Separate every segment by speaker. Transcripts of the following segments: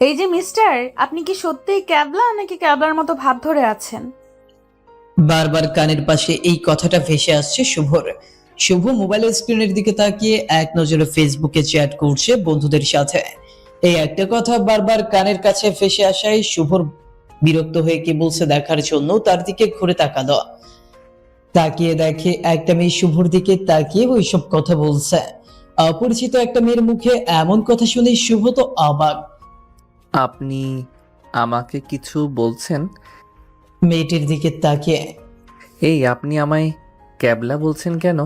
Speaker 1: এই যে মিস্টার, আপনি কি সত্যিই ক্যাবলা নাকি ক্যাবলার মতো ভাব ধরে আছেন?
Speaker 2: বারবার কানের পাশে এই কথাটা ভেসে আসছে শুভর। শুভ মোবাইলের স্ক্রিনের দিকে তাকিয়ে এক নজরে ফেসবুকে চ্যাট করছে বন্ধুদের সাথে। এই একটা কথা বারবার কানের কাছে ভেসে আসায় শুভর বিরক্ত হয়ে কি বলছে দেখার জন্য তার দিকে ঘুরে তাকালো। তাকিয়ে দেখে একটা মেয়ে শুভর দিকে তাকিয়ে ওইসব কথা বলছে। অপরিচিত একটা মেয়ের মুখে এমন কথা শুনে শুভ তো অবাক।
Speaker 3: আপনি আমাকে কিছু বলছেন?
Speaker 2: মেয়েটির দিকে তাকিয়ে
Speaker 3: এই আপনি আমায় ক্যাবলা বলছেন কেন?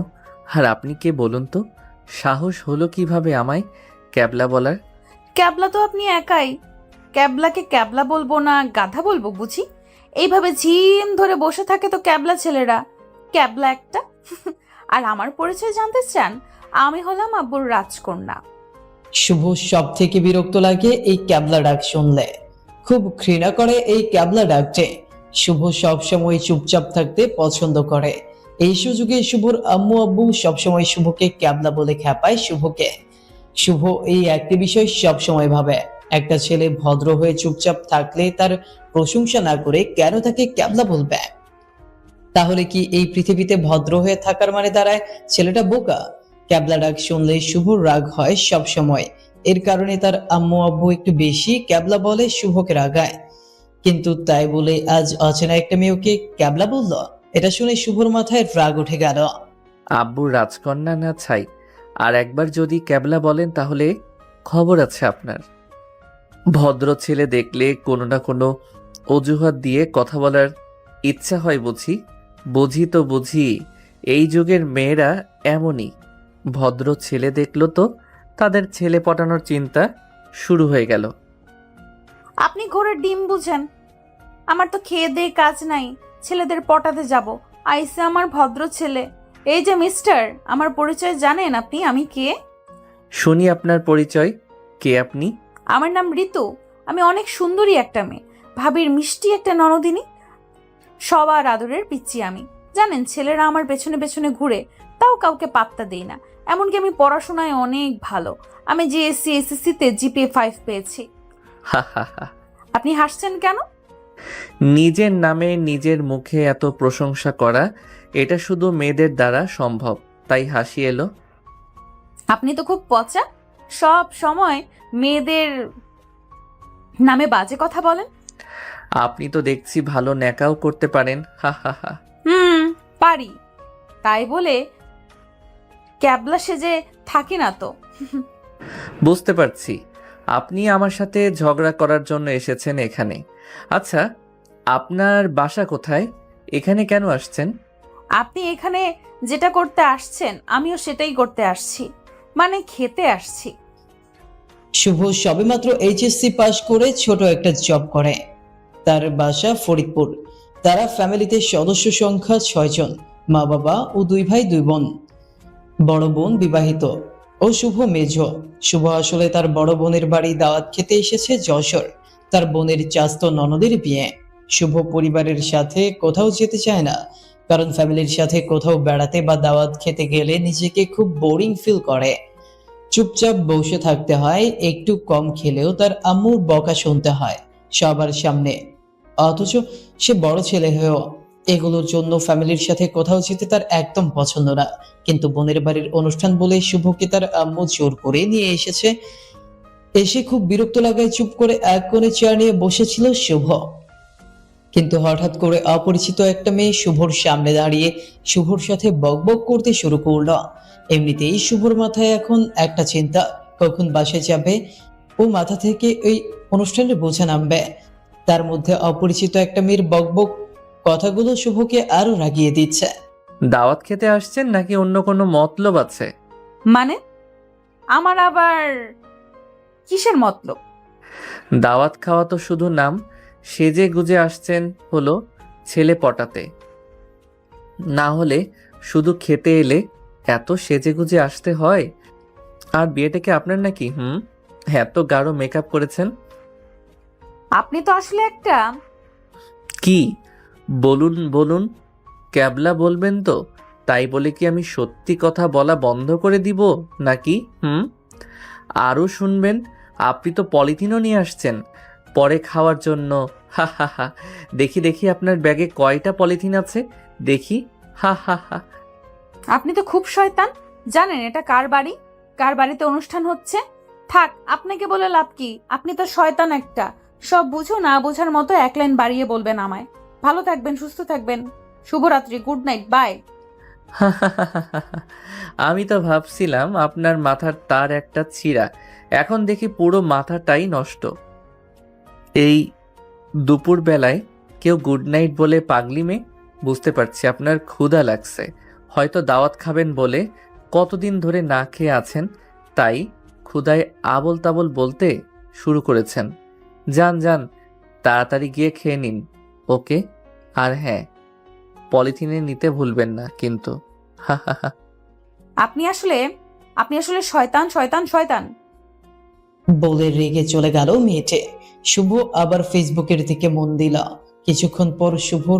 Speaker 3: আর আপনি কে বলুন তো? সাহস হলো কিভাবে আমায় ক্যাবলা বলার?
Speaker 1: ক্যাবলা তো আপনি একাই। ক্যাবলাকে ক্যাবলা বলবো না গাধা বলবো বুঝি? এইভাবে ঝিম ধরে বসে থাকে তো ক্যাবলা ছেলেরা। ক্যাবলা একটা। আর আমার পরিচয় জানতে চান? আমি হলাম আব্বুর রাজকন্যা।
Speaker 2: শুভ সব থেকে বিরক্ত লাগে এই ক্যাবলা ডাক শুনলে। খুব ঘৃণা করে এই ক্যাবলা ডাকছে। শুভ সবসময় চুপচাপ থাকতে পছন্দ করে। এই সুযোগে শুভর আম্মু আব্বু সবসময় শুভকে ক্যাবলা বলে খেপায় শুভকে। শুভ এই একটি বিষয় সবসময় ভাবে, একটা ছেলে ভদ্র হয়ে চুপচাপ থাকলে তার প্রশংসা না করে কেন তাকে ক্যাবলা বলবে? তাহলে কি এই পৃথিবীতে ভদ্র হয়ে থাকার মানে দাঁড়ায় ছেলেটা বোকা? ক্যাবলা ডাক শুনলে শুভর রাগ হয় সব সময়। এর কারণে তার আম্মু আব্বু একটু বেশি ক্যাবলা বলে শুভকে রাগায়। কিন্তু তাই বলে আজ অচেনা একটা মেয়েকে ক্যাবলা বললো, এটা শুনে শুভর মাথায় রাগ উঠে গেল।
Speaker 3: আব্বুর রাজকন্যা না ছাই। আর একবার যদি ক্যাবলা বলেন তাহলে খবর আছে আপনার। ভদ্র ছেলে দেখলে কোনো না কোনো অজুহাত দিয়ে কথা বলার ইচ্ছা হয় বুঝি। বুঝি তো বুঝি, এই যুগের মেয়েরা এমনই। ভদ্র ছেলে দেখলো তো তাদের ছেলে পটানোর চিন্তা শুরু হয়ে গেল।
Speaker 1: আপনি ঘোড়ার ডিম বুঝেন। আমার তো খেয়ে দেয়ে কাজ নাই, ছেলেদের পটাতে যাব। আইসে আমার ভদ্র ছেলে। এই যে মিস্টার, আমার পরিচয় জানেন আপনি আমি কে?
Speaker 3: শুনি আপনার পরিচয়। কে আপনি?
Speaker 1: আমার নাম ঋতু। আমি অনেক সুন্দরী একটা মেয়ে, ভাবির মিষ্টি একটা ননদিনী, সবার আদরের পিচ্চি আমি। জানেন, ছেলেরা আমার পেছনে পেছনে ঘুরে, তাও কাউকে পাত্তা দেই না। এমনকি আমি পড়াশোনায় অনেক ভালো। আমি জিএসসি এসএসসিতে জিপিএ 5 পেয়েছি।
Speaker 3: হা হা হা।
Speaker 1: আপনি হাসছেন কেন?
Speaker 3: নিজের নামে নিজের মুখে এত প্রশংসা করা, এটা শুধু মেয়েদের দ্বারা সম্ভব, তাই হাসি এলো।
Speaker 1: আপনি তো খুব পচা, সব সময় মেয়েদের নামে বাজে কথা বলেন।
Speaker 3: আপনি তো দেখছি ভালো ন্যাকাও করতে পারেন। হা হা হা।
Speaker 1: পারি, তাই বলে ক্যাবলা সেজে থাকি না তো।
Speaker 3: বুঝতে পারছি আপনি আমার সাথে ঝগড়া করার জন্য এসেছেন এখানে। আচ্ছা, আপনার বাসা কোথায়? এখানে কেন আসছেন?
Speaker 1: আপনি এখানে যেটা করতে আসছেন আমিও সেটাই করতে আসছি, মানে খেতে আসছি।
Speaker 2: শুভ সবেমাত্র এইচএসসি পাশ করে ছোট একটা জব করে। তার বাসা ফরিদপুর। তারা ফ্যামিলিতে সদস্য সংখ্যা 6 জন, মা বাবা ও 2 ভাই 2 বোন। বড় বোন বিবাহিত ও শুভ মেজ। শুভ আসলে তার বড় বোনের বাড়ি দাওয়াত খেতে এসেছে যশোর। তার বোনের চাস্তো ননদের বিয়ে। শুভ পরিবারের সাথে কোথাও যেতে চায় না, কারণ ফ্যামিলির সাথে কোথাও বেড়াতে বা দাওয়াত খেতে গেলে নিজেকে খুব বোরিং ফিল করে। চুপচাপ বসে থাকতে হয়, একটু কম খেলেও তার আম্মুর বকা শুনতে হয় সবার সামনে। অথচ সে বড় ছেলে হয়েও এগুলোর জন্য ফ্যামিলির সাথে কোথাও যেতে তার একদম পছন্দ না। কিন্তু বোনের বাড়ির অনুষ্ঠান বলে শুভকে তার আম্মু জোর করে নিয়ে এসেছে। এসে খুব বিরক্ত লাগায় চুপ করে এক কোণে চেয়ার নিয়ে বসেছিল শুভ। কিন্তু হঠাৎ করে অপরিচিত একটা মেয়ে শুভর সামনে দাঁড়িয়ে শুভর সাথে বকবক করতে শুরু করলো। এমনিতেই শুভর মাথায় এখন একটা চিন্তা, কখন বাসায় যাবে ও মাথা থেকে এই অনুষ্ঠানের বোঝা নামবে। তার মধ্যে অপরিচিত একটা মেয়ের বকবক কথাগুলো শুভকে আরো রাগিয়ে দিচ্ছে।
Speaker 3: দাওয়াত খেতে আসছেন নাকি অন্য কোনো মতলব আছে?
Speaker 1: মানে আমার আবার কিসের মতলব?
Speaker 3: দাওয়াত খাওয়া তো শুধু নাম। সেজে গুজে আসছেন হলো ছেলে পটাতে, না হলে শুধু খেতে এলে এত সেজে গুজে আসতে হয়? আর বিয়েটা কি আপনার নাকি? এত গাঢ় মেকআপ করেছেন।
Speaker 1: আপনি তো আসলে একটা।
Speaker 3: কি? বলুন বলুন। ক্যাবলা বলবেন তো? তাই বলে কি আমি সত্যি কথা বলা বন্ধ করে দিব নাকি? আরও শুনবেন? আপনি তো পলিথিনও নিয়ে আসছেন পরে খাওয়ার জন্য। হা হা হা। দেখি দেখি আপনার ব্যাগে কয়টা পলিথিন আছে দেখি। হা হা হা।
Speaker 1: আপনি তো খুব শয়তান। জানেন এটা কার বাড়ি, কার বাড়িতে অনুষ্ঠান হচ্ছে? থাক, আপনাকে বলে লাভ কি? আপনি তো শয়তান একটা। সব বুঝো না বোঝার মতো এক লাইন বাড়িয়ে বলবেন আমায়। ভালো থাকবেন, সুস্থ থাকবেন। শুভরাত্রি, গুড নাইট, বাই।
Speaker 3: আমি তো ভাবছিলাম আপনার মাথার তার একটা ছিঁড়া, এখন দেখি পুরো মাথাটাই নষ্ট। এই দুপুর বেলায় কেউ গুড নাইট বলে পাগলি মেয়ে? বুঝতে পারছি আপনার ক্ষুধা লাগছে, হয়তো দাওয়াত খাবেন বলে কতদিন ধরে না খেয়ে আছেন, তাই ক্ষুধায় আবল তাবল বলতে শুরু করেছেন। যান যান, তাড়াতাড়ি গিয়ে খেয়ে নিন। ওকে, আর হ্যাঁ, পলিথিনে নিতে ভুলবেন না কিন্তু। হা হা হা।
Speaker 1: আপনি আসলে আপনি আসলে শয়তান, শয়তান, শয়তান।
Speaker 2: বলে রেগে চলে গেল মেয়েটে। শুভ আবার ফেসবুকের দিকে মন দিল। কিছুক্ষণ পর শুভর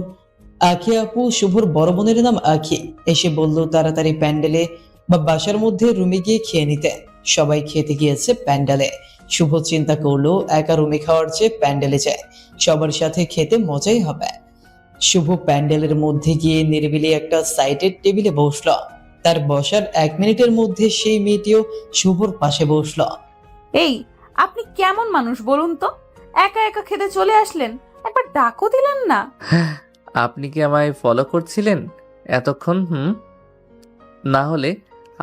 Speaker 2: আখি আপু, শুভর বড় বোনের নাম আখি, এসে বলল তাড়াতাড়ি প্যান্ডেলে বা বাসার মধ্যে রুমে গিয়ে খেয়ে নিতে। সবাই খেতে গিয়েছে প্যান্ডেলে। শুভ চিন্তা করলো একা রুমে খাওয়ার চেয়ে প্যান্ডেলে যায়, সবার সাথে খেতে মজাই হবে। শুভ প্যান্ডেলের মধ্যে গিয়ে নিরিবিলি একটা সাইডের টেবিলে বসলো। তার বসার 1 মিনিটের মধ্যে সেই মেয়েটিও শুভর পাশে বসলো।
Speaker 1: এই, আপনি কেমন মানুষ বলুন তো? একা একা খেতে চলে আসলেন, একবার ডাকও দিলেন না।
Speaker 3: আপনি কি আমায় ফলো করছিলেন এতক্ষণ? না হলে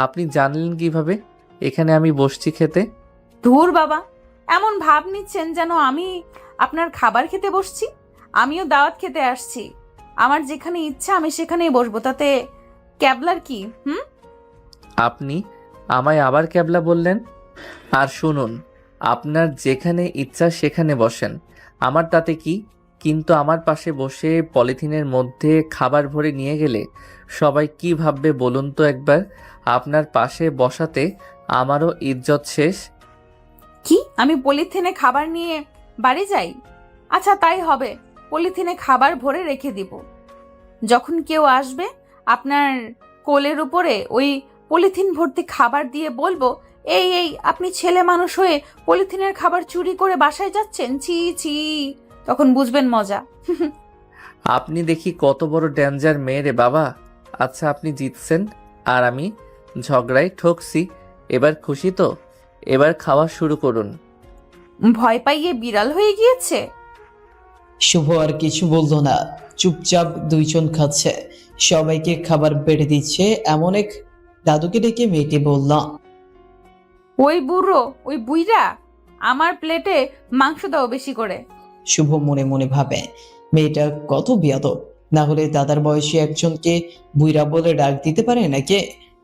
Speaker 3: আপনি জানলেন কিভাবে এখানে আমি বসছি খেতে?
Speaker 1: ধুর বাবা, এমন ভাব নিচ্ছেন যেন আমি আপনার খাবার খেতে বসছি। আমিও দাওয়াত খেতে আসছি, আমার যেখানে ইচ্ছা আমি সেখানেই বসবো, তাতে ক্যাবলার কি?
Speaker 3: আপনি আমায় আবার ক্যাবলা বললেন? আর শুনুন, আপনার যেখানে ইচ্ছা সেখানে বসেন, আমার তাতে কি? কিন্তু আমার পাশে বসে পলিথিনের মধ্যে খাবার ভরে নিয়ে গেলে সবাই কি ভাববে বলুন তো একবার? আপনার পাশে বসাতে আমারও ইজ্জত শেষ।
Speaker 1: কি, আমি পলিথিনে খাবার নিয়ে বাড়ি যাই? আচ্ছা তাই হবে, পলিথিনে খাবার ভরে রেখে দিব। যখন কেউ আসবে আপনার কোলের উপরে ওই পলিথিন ভর্তি খাবার দিয়ে বলবো, এই এই, আপনি ছেলে মানুষ হয়ে পলিথিনের খাবার চুরি করে বাসায় যাচ্ছেন, ছি ছি। তখন বুঝবেন মজা।
Speaker 3: আপনি দেখি কত বড় ডেঞ্জার মেয়ে রে বাবা। আচ্ছা, আপনি জিতছেন আর আমি ঝগড়ায় ঠকছি, এবার খুশি তো? এবার খাওয়া শুরু করুন।
Speaker 1: ভয় পাইয়ে বিড়াল হয়ে গিয়েছে।
Speaker 2: শুভ আর কিছু বললো না, চুপচাপ দুইজন খাচ্ছে। সবাইকে খাবার বেড়ে দিচ্ছে এমন এক দাদুকে ডেকে মেয়েটি বলল,
Speaker 1: ওই বুড়ো, ওই বুইরা, আমার প্লেটে মাংস দাও বেশি করে।
Speaker 2: শুভ মনে মনে ভাবে মেয়েটা কত বিয়াদব, না হলে দাদার বয়সী একজনকে বুইরা বলে ডাক দিতে পারে নাকি?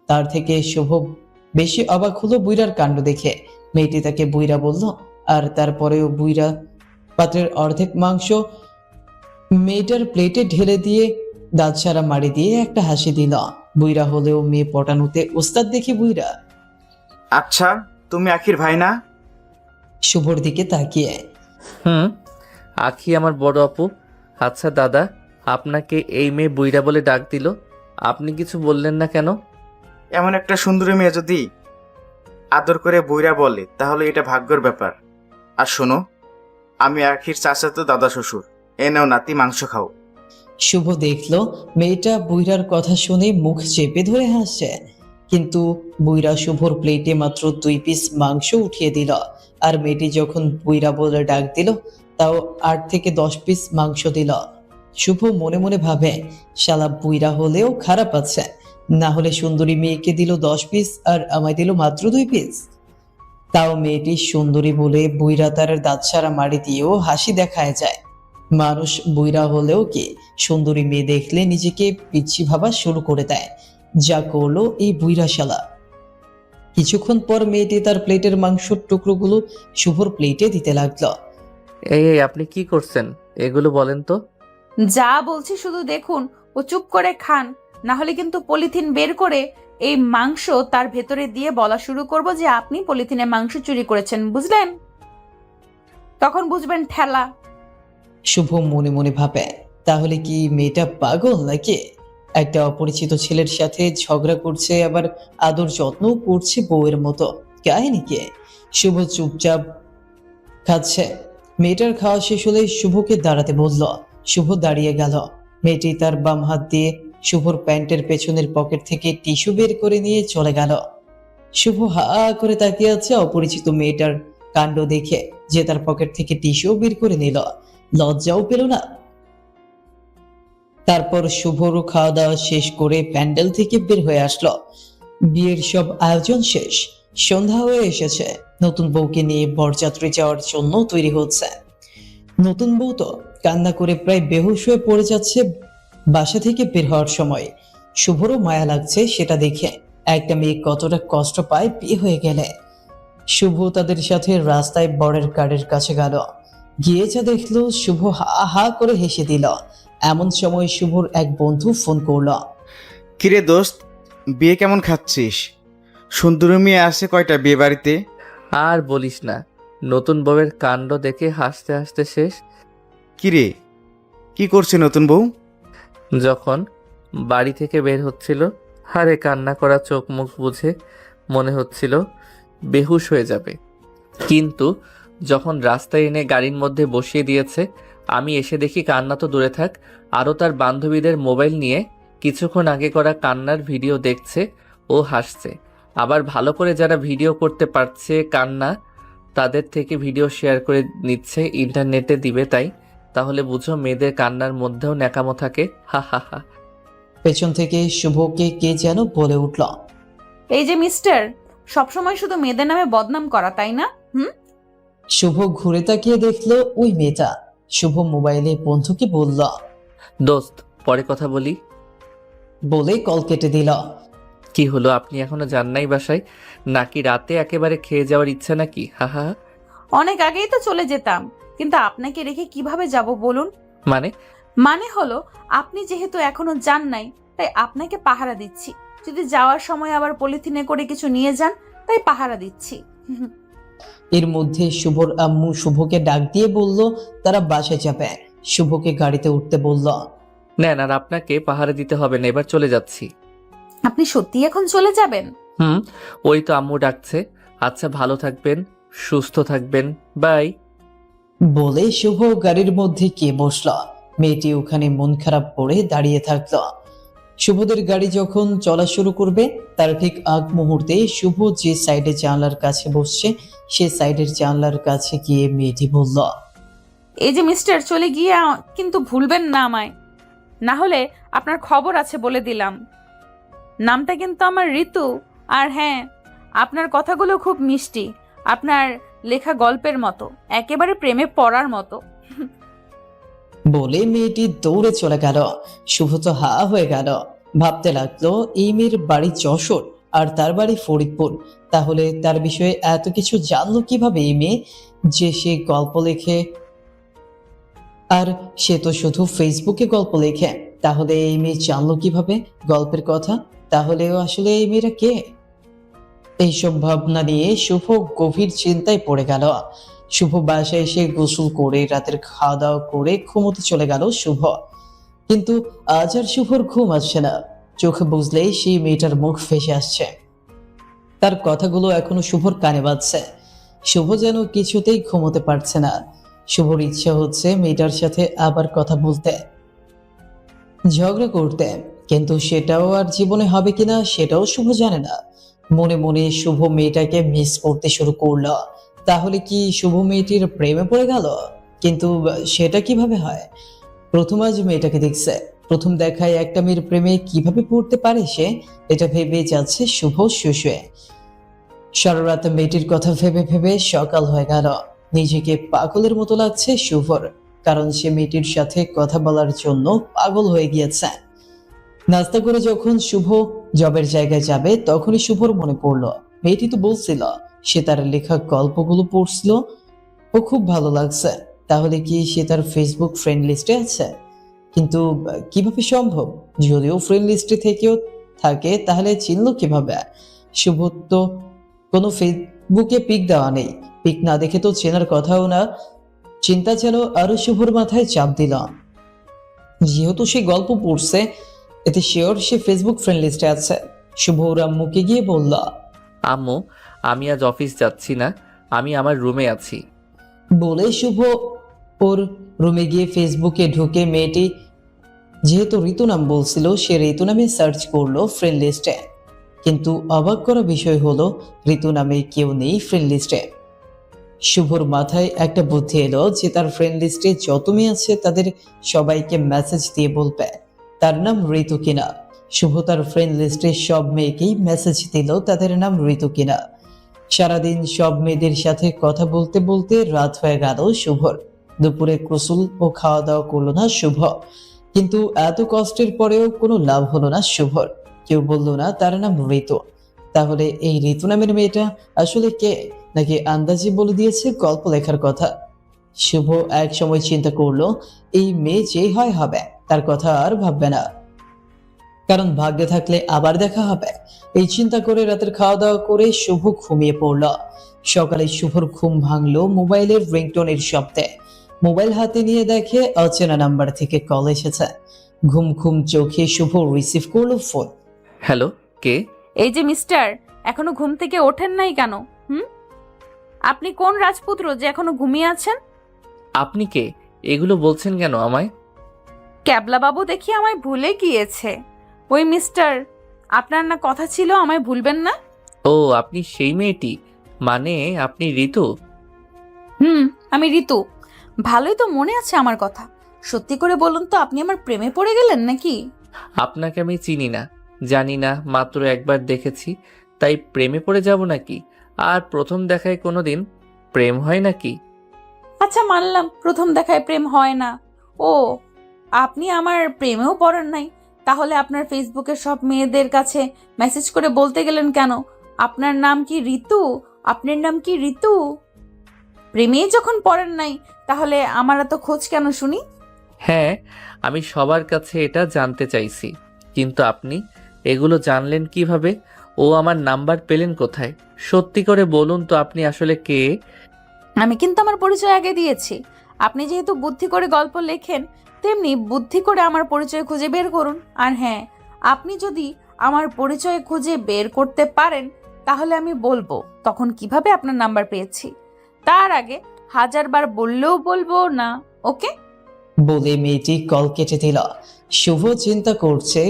Speaker 2: তার থেকে শুভ বেশি অবাক হলো বুইরার কাণ্ড দেখে। মেয়েটি তাকে বুইরা বলল, আর তারপরেও বুইরা পাত্রের অর্ধেক মাংস মেয়েটার প্লেটে ঢেলে দিয়ে দাঁত সারা মারি দিয়ে একটা হাসি দিল। বুইরা হলেও মেয়ে পটানোতে ওস্তাদ দেখি বুইরা।
Speaker 4: আচ্ছা, তুমি আখির ভাই না?
Speaker 2: শুভর দিকে তাকিয়ে,
Speaker 3: আখি আমার বড় আপু। আচ্ছা দাদা, আপনাকে এই মেয়ে বুইড়া বলে ডাক দিল, আপনি কিছু বললেন না কেন?
Speaker 4: এমন একটা সুন্দরী মেয়ে যদি আদর করে বইরা বলে তাহলে এটা ভাগ্যের ব্যাপার। আর শোনো, আমি আখির চাচাতো দাদা শ্বশুর। এ নাও নাতি, মাংস খাও।
Speaker 2: শুভ দেখলো মেয়েটা বুইরার কথা শুনে মুখ চেপে ধরে হাসছে, কিন্তু বুইরা শুভর প্লেটে মাত্র 2 পিস মাংস উঠিয়ে দিল। আর মেয়েটি যখন বুইরা বলে ডাক দিল, তাও 8 থেকে 10 পিস মাংস দিল। শুভ মনে মনে ভাবে, শালা বুইরা হলেও খারাপ আছে, না হলে সুন্দরী মেয়েকে দিল 10 পিস আর আমায় দিল মাত্র 2 পিস। তাও মেয়েটি সুন্দরী বলে বুইরা তার দাঁত সারা মারি দিয়েও হাসি দেখায় যায়। মানুষ বুইরা হলেও কি সুন্দরী মেয়ে দেখলে নিজেকে পিচ্ছি ভাবা শুরু করে দেয়, যা করলো এই বুইরা শালা। কিছুক্ষণ পর মেয়েটি তার প্লেটের মাংসের টুকরোগুলো শুভর প্লেটে দিতে লাগলো।
Speaker 3: এই এই, আপনি কি করছেন এগুলো বলেন তো?
Speaker 1: যা বলছি শুধু দেখুন ও চুপ করে খান, না হলে কিন্তু পলিথিন বের করে এই মাংস তার ভেতরে দিয়ে বলা শুরু করব যে আপনি পলিথিনে মাংস চুরি করেছেন, বুঝলেন? তখন বুঝবেন ঠেলা।
Speaker 2: শুভ মনে মনে ভাবে, তাহলে কি মেয়েটা পাগল নাকি? একটা অপরিচিত ছেলের সাথে ঝগড়া করছে, আবার আদর যত্নও করছে বউয়ের মতো, কাহিনী কি? শুভ চুপচাপ খাচ্ছে। মেয়েটার খাওয়া শেষ হলে শুভকে দাঁড়াতে বলল। শুভ দাঁড়িয়ে গেল। মেয়েটি তার বাম হাত দিয়ে শুভর প্যান্টের পেছনের পকেট থেকে টিস্যু বের করে নিয়ে চলে গেল। শুভ হা করে তাকিয়ে আছে অপরিচিত মেয়েটার কাণ্ড দেখে, যে তার পকেট থেকে টিস্যু বের করে নিল। লজ্জাও পেল না। তারপর শুভরও খাওয়া দাওয়া শেষ করে প্যান্ডেল থেকে বের হয়ে আসলো। বিয়ের সব আয়োজন শেষ, সন্ধ্যা হয়ে এসেছে। নতুন বউকে নিয়ে বরযাত্রী যাওয়ার জন্য তৈরি হচ্ছে। নতুন বউ তো কান্না করে প্রায় বেহুশ হয়ে পড়ে যাচ্ছে বাসা থেকে বের হওয়ার সময়। শুভরও মায়া লাগছে সেটা দেখে। একটা মেয়ে কতটা কষ্ট পায় বিয়ে হয়ে গেলে। শুভ তাদের সাথে রাস্তায় বরের গাড়ির কাছে গেল। গিয়ে যা দেখলো, শুভ হা হা করে হেসে দিল। এমন সময় শুভর এক বন্ধু ফোন করলো।
Speaker 4: কিরে দোস্ত, বিয়ে কেমন খাচ্ছিস? সুন্দরী মেয়ে আসে কয়টা বিয়ে বাড়িতে?
Speaker 3: আর বলিস না, নতুন বউয়ের কাণ্ড দেখে হাসতে হাসতে শেষ।
Speaker 4: কিরে, কি করছে নতুন বউ?
Speaker 3: যখন বাড়ি থেকে বের হচ্ছিল, হারে কান্না করা চোখ মুখ বুঝে মনে হচ্ছিল বেহুশ হয়ে যাবে। কিন্তু যখন রাস্তায় এনে গাড়ির মধ্যে বসিয়ে দিয়েছে, আমি এসে দেখি কান্না তো দূরে থাক, আরও তার বান্ধবীদের মোবাইল নিয়ে কিছুক্ষণ আগে করা কান্নার ভিডিও দেখছে ও হাসছে। আবার ভালো করে যারা ভিডিও করতে পারছে কান্না, তাদের থেকে ভিডিও শেয়ার করে নিচ্ছে, ইন্টারনেটে দিবে। তাহলে বুঝো মেয়েদের কান্নার মধ্যেও ন্যাকামো থাকে। হা হা হা।
Speaker 2: পেছন থেকে শুভকে কে যেন বলে উঠল।
Speaker 1: এই যে মিস্টার, সবসময় শুধু মেয়েদের নামে বদনাম করা, তাই না?
Speaker 2: শুভ ঘুরে তাকিয়ে দেখলো ওই মেয়েটা। শুভ মোবাইলে বন্ধুকে বলল,
Speaker 3: দোস্ত, পরে কথা বলি।
Speaker 2: বলে কল কেটে দিল।
Speaker 3: কি হলো, আপনি এখনো যান নাই বাসায়? নাকি রাতে একেবারে খেয়ে যাওয়ার ইচ্ছা নাকি? হা হা।
Speaker 1: অনেক আগেই তো চলে যেতাম, কিন্তু আপনাকে রেখে কিভাবে যাব বলুন? মানে হলো, আপনি যেহেতু এখনো যান নাই, তাই আপনাকে পাহারা দিচ্ছি। যদি যাওয়ার সময় আবার পলিথিনে করে কিছু নিয়ে যান, তাই পাহারা দিচ্ছি।
Speaker 2: এর মধ্যে শুভর আম্মু শুভকে ডাক দিয়ে বলল তারা বাসায় যাবে। শুভকে গাড়িতে উঠতে বলল।
Speaker 3: নেন, আর আপনাকে পাহারা দিতে হবে না, এবার চলে যাচ্ছি।
Speaker 1: আপনি সত্যি এখন চলে যাবেন?
Speaker 3: ওই তো আম্মু ডাকছে। আচ্ছা, ভালো থাকবেন, সুস্থ থাকবেন, বাই।
Speaker 2: বলে শুভ গাড়ির মধ্যে গিয়ে বসল। মেয়েটি ওখানে মন খারাপ করে দাঁড়িয়ে থাকলো। শুভদের গাড়ি যখন চলা শুরু করবে, তার ঠিক আগ মুহূর্তে শুভ যে সাইডে জানলার কাছে বসছে, সে সাইডের জানলার কাছে গিয়ে মেয়েটি বলল,
Speaker 1: এই যে মিস্টার, চলে গিয়ে কিন্তু ভুলবেন না আমায়, না হলে আপনার খবর আছে বলে দিলাম। নামটা কিন্তু আমার ঋতু। আর হ্যাঁ, আপনার কথাগুলো খুব মিষ্টি, আপনার লেখা গল্পের মতো, একেবারে প্রেমে পড়ার মতো।
Speaker 2: বলে মেয়েটি দৌড়ে চলে গেল। শুভ তো হা হয়ে গেল। ভাবতে লাগলো, এই মেয়ের বাড়ি যশোর আর তার বাড়ি ফরিদপুর। তাহলে তার বিষয়ে এত কিছু জানলো কিভাবে এই মেয়ে, যে সে গল্প লেখে? আর সে তো শুধু ফেসবুকে গল্প লেখে। তাহলে এই মেয়ে জানলো কিভাবে গল্পের কথা? তাহলেও আসলে এই মেয়েরা কে? এইসব ভাবনা নিয়ে শুভ গভীর চিন্তায় পড়ে গেল। শুভ বাসায় এসে গোসল করে রাতের খাওয়া দাওয়া করে ঘুমোতে চলে গেল শুভ। কিন্তু আজ আর শুভর ঘুম আসছে না। চোখ বুঝলেই সেই মেয়েটার মুখ ভেসে আসছে। তার কথাগুলো এখনো শুভর কানে বাজছে। শুভ যেন কিছুতেই ঘুমোতে পারছে না। শুভর ইচ্ছা হচ্ছে মেয়েটার সাথে আবার কথা বলতে, ঝগড়া করতে, কিন্তু সেটাও আর জীবনে হবে কিনা সেটাও শুভ জানে না। মনে মনে শুভ মেয়েটাকে মিস করতে শুরু করলো। তাহলে কি শুভ মেয়েটির প্রেমে পড়ে গেল? কিন্তু সেটা কিভাবে হয়? প্রথম আজ মেয়েটাকে দেখছে, প্রথম দেখায় একটা মেয়ের প্রেমে কিভাবে পড়তে পারে সে? এটা ভেবে যাচ্ছে শুভ শুয়ে। সারা রাত মেয়েটির কথা ভেবে ভেবে সকাল হয়ে গেল। নিজেকে পাগলের মতো লাগছে শুভর, কারণ সে মেয়েটির সাথে কথা বলার জন্য পাগল হয়ে গিয়েছে। নাস্তা করে যখন শুভ জবের জায়গায় যাবে, তখনই শুভর মনে পড়লো মেয়েটি তো বলছিল সে তার লেখা গল্পগুলো পড়ছিল, ও খুব ভালো লাগছে। তাহলে কি সে তার ফেসবুক ফ্রেন্ড লিস্টে আছে? কিন্তু কিভাবে সম্ভব? যদিও ফ্রেন্ড লিস্টে থেকেও থাকে, তাহলে চিনলো কিভাবে? শুভ তো কোনো ফেসবুকে পিক দেওয়া নেই, পিক না দেখে তো চেনার কথাও না। চিন্তা যেন আরো শুভর মাথায় চাপ দিল। যেহেতু সে গল্প পড়ছে, এতে শিওর সে ফেসবুক ফ্রেন্ড লিস্টে আছে। শুভ ওর আম্মুকে গিয়ে বলল,
Speaker 3: আম্মু, আমি আজ অফিস যাচ্ছি না, আমি আমার রুমে আছি।
Speaker 2: বলে শুভ ওর রুমে গিয়ে ফেসবুকে ঢুকে মেয়েটি যেহেতু ঋতু নাম বলছিল সে ঋতু নামে সার্চ করলো ফ্রেন্ড লিস্টে, কিন্তু অবাক করা বিষয় হলো ঋতু নামে কেউ নেই ফ্রেন্ড লিস্টে। শুভর মাথায় একটা বুদ্ধি এলো যে তার ফ্রেন্ড লিস্টে যত মেয়ে আছে তাদের সবাইকে মেসেজ দিয়ে বলবে তার নাম ঋতু কিনা। শুভ তার ফ্রেন্ড লিস্টে সব মেয়েকেই মেসেজ দিল তাদের নাম ঋতু কিনা। সারাদিন সব মেয়েদের সাথে কথা বলতে বলতে রাত হয়ে গেল শুভর। দুপুরে গোসল ও খাওয়া দাওয়া করলো না শুভ, কিন্তু এত কষ্টের পরেও কোনো লাভ হলো না শুভর। কেউ বললো না তার নাম ঋতু। তাহলে এই ঋতু নামের মেয়েটা আসলে কে, নাকি আন্দাজে বলে দিয়েছে গল্প লেখার কথা? শুভ এক সময় চিন্তা করলো এই মেয়ে যেই হয় হবে, তার কথা আর ভাববে না, কারণ ভাগ্যে থাকলে আবার দেখা হবে। এই চিন্তা করে রাতের খাওয়া দাওয়া করে শুভ ঘুমিয়ে পড়ল। সকালে শুভর ঘুম ভাঙলো মোবাইলের রিংটোনের শব্দে। মোবাইল হাতে নিয়ে দেখে অচেনা নাম্বার থেকে কল এসেছে। ঘুম ঘুম চোখে শুভ রিসিভ করলো ফোন।
Speaker 3: হ্যালো, কে?
Speaker 1: এই যে মিস্টার, এখনো ঘুম থেকে ওঠেন নাই কেন? আপনি কোন রাজপুত্র যে এখনো ঘুমিয়ে আছেন?
Speaker 3: আপনি কে? এগুলো বলছেন কেন আমায়?
Speaker 1: ক্যাবলা বাবু দেখি আমায় ভুলে গিয়েছে। ওই মিস্টার, আপনার না কথা ছিল আমায় ভুলবেন না?
Speaker 3: ও, আপনি সেই মেয়েটি, মানে আপনি ঋতু?
Speaker 1: আমি ঋতু। ভালোই তো মনে আছে আমার কথা। সত্যি করে বলুন তো, আপনি আমার প্রেমে পড়ে গেলেন নাকি?
Speaker 3: আপনাকে আমি চিনি না, জানি না, মাত্র একবার দেখেছি, তাই প্রেমে পড়ে যাব নাকি? আর প্রথম দেখায় কোনোদিন প্রেম হয় নাকি?
Speaker 1: আচ্ছা, মানলাম প্রথম দেখায় প্রেম হয় না। ও, আপনি আমার প্রেমেও পড়েন নাই? তাহলে আপনার ফেসবুকের সব মেয়েদের কাছে মেসেজ করে বলতে গেলেন কেন আপনার নাম কি ঋতু, আপনার নাম কি ঋতু? প্রেমেই যখন পড়েন নাই, তাহলে আমার এত খোঁজ কেন শুনি?
Speaker 3: হ্যাঁ, আমি সবার কাছে এটা জানতে চাইছি, কিন্তু আপনি এগুলো জানলেন কিভাবে? ও আমার নাম্বার পেলেন কোথায়? সত্যি করে বলুন তো, আপনি আসলে কে?
Speaker 1: আমি কিন্তু আমার পরিচয় আগে দিয়েছি। আপনি যেহেতু বুদ্ধি করে গল্প লেখেন, তেমনি বুদ্ধি করে আমার পরিচয় খুঁজে বের করুন। আর হ্যাঁ, আপনি যদি আমার পরিচয় খুঁজে বের করতে পারেন, তাহলে আমি বলবো তখন কিভাবে আপনার নাম্বার পেয়েছি। তার আগে 1000 বার বললেও বলবো না। ওকে?
Speaker 2: বলে মেয়েটি কল কেটে দিল। শুভ চিন্তা করছে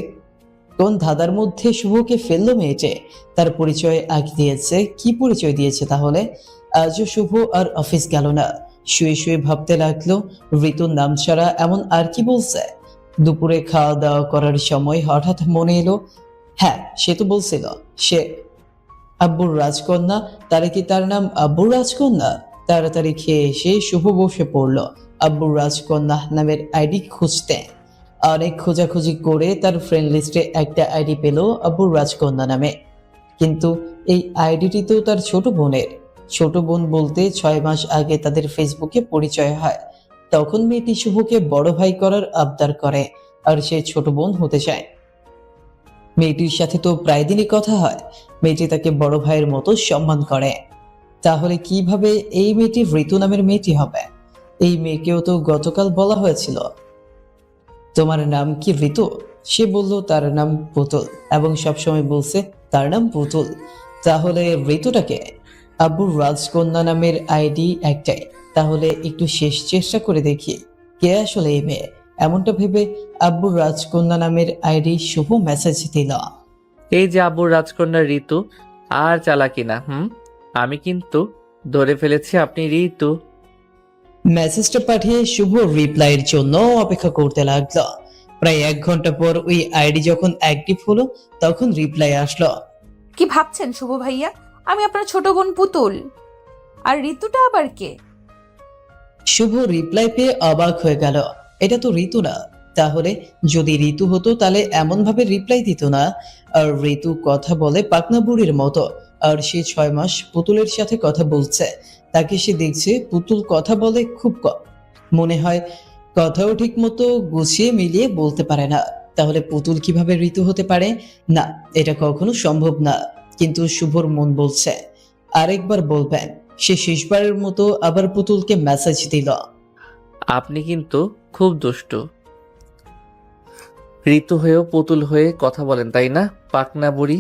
Speaker 2: কোন ধাঁধার মধ্যে শুভকে ফেললো মেয়েটে। তার পরিচয় আগে দিয়েছে, কি পরিচয় দিয়েছে তাহলে? আজও শুভ আর অফিস গেল না। শুয়ে শুয়ে ভাবতে লাগলো ঋতুর নাম ছাড়া এমন আর কি বলছে। দুপুরে খাওয়া দাওয়া করার সময় হঠাৎ মনে এলো, হ্যাঁ সে তো বলছিল সে আব্বুর রাজকন্যা, তারে কি তার নাম আব্বুর রাজকন্যা? তাড়াতাড়ি খেয়ে এসে শুভ বসে পড়লো আব্বুর রাজকন্যা নামের আইডি খুঁজতে। অনেক খোঁজাখুঁজি করে তার ফ্রেন্ড লিস্টে একটা আইডি পেল আব্বুর রাজকন্যা নামে, কিন্তু এই আইডিটি তো তার ছোট বোনের। ছোট বোন বলতে 6 মাস আগে তাদের ফেসবুকে পরিচয় হয়। তখন মেয়েটি শুভকে বড় ভাই করার আবদার করে, আর সে ছোট বোন হতে চায়। মেয়েটির সাথে তো প্রায় দিনই কথা হয়। মেয়েটি তাকে বড় ভাইয়ের মতো সম্মান করে। তাহলে কিভাবে এই মেয়েটি ঋতু নামের মেয়েটি হবে? এই মেয়েকেও তো গতকাল বলা হয়েছিল তোমার নাম কি ঋতু? সে বলল তার নাম পুতুল, এবং সবসময় বলছে তার নাম পুতুল। তাহলে ঋতুটাকে? আব্বুর রাজকন্যা নামের আইডি একটাই, তাহলে একটু শেষ চেষ্টা করে দেখি কে আসলে এই মেয়ে। এমনটা ভেবে আব্বুর রাজকন্যা নামের আইডি শুভ মেসেজ দিল।
Speaker 3: এই যে আব্বুর রাজকন্যা ঋতু, আর চালাকি না। আমি কিন্তু ধরে ফেলেছি আপনি ঋতু।
Speaker 2: মেসেজটা পাঠিয়ে শুভ রিপ্লাইয়ের জন্য অপেক্ষা করতে লাগলো। প্রায় 1 ঘন্টা পর ওই আইডি যখন অ্যাক্টিভ হলো তখন রিপ্লাই আসলো।
Speaker 1: কি ভাবছেন শুভ ভাইয়া? আমি আপনার ছোট বোন পুতুল। আর ঋতুটা আবার কে?
Speaker 2: শুভ রিপ্লাই পেয়ে অবাক হয়ে গেল, এটা তো ঋতু না। তাহলে যদি ঋতু হতো তাহলে এমন ভাবে রিপ্লাই দিত না। আর ঋতু কথা বলে পাকনা বুড়ির মতো, আর সে 6 মাস পুতুলের সাথে কথা বলছে। তাকে সে দেখছে পুতুল কথা বলে খুব কম, মনে হয় কথাও ঠিক মতো গুছিয়ে মিলিয়ে বলতে পারে না। তাহলে পুতুল কিভাবে ঋতু হতে পারে? না, এটা কখনো সম্ভব না। কিন্তু শুভর মন বলছে আরেকবার বলবেন। সে শেষবারের মতো আবার পুতুলকে মেসেজ দিল।
Speaker 3: আপনি কিন্তু খুব দুষ্টু। ঋতু হয়েও পুতুল হয়ে কথা বলেন, তাই না? পাকনা বুড়ি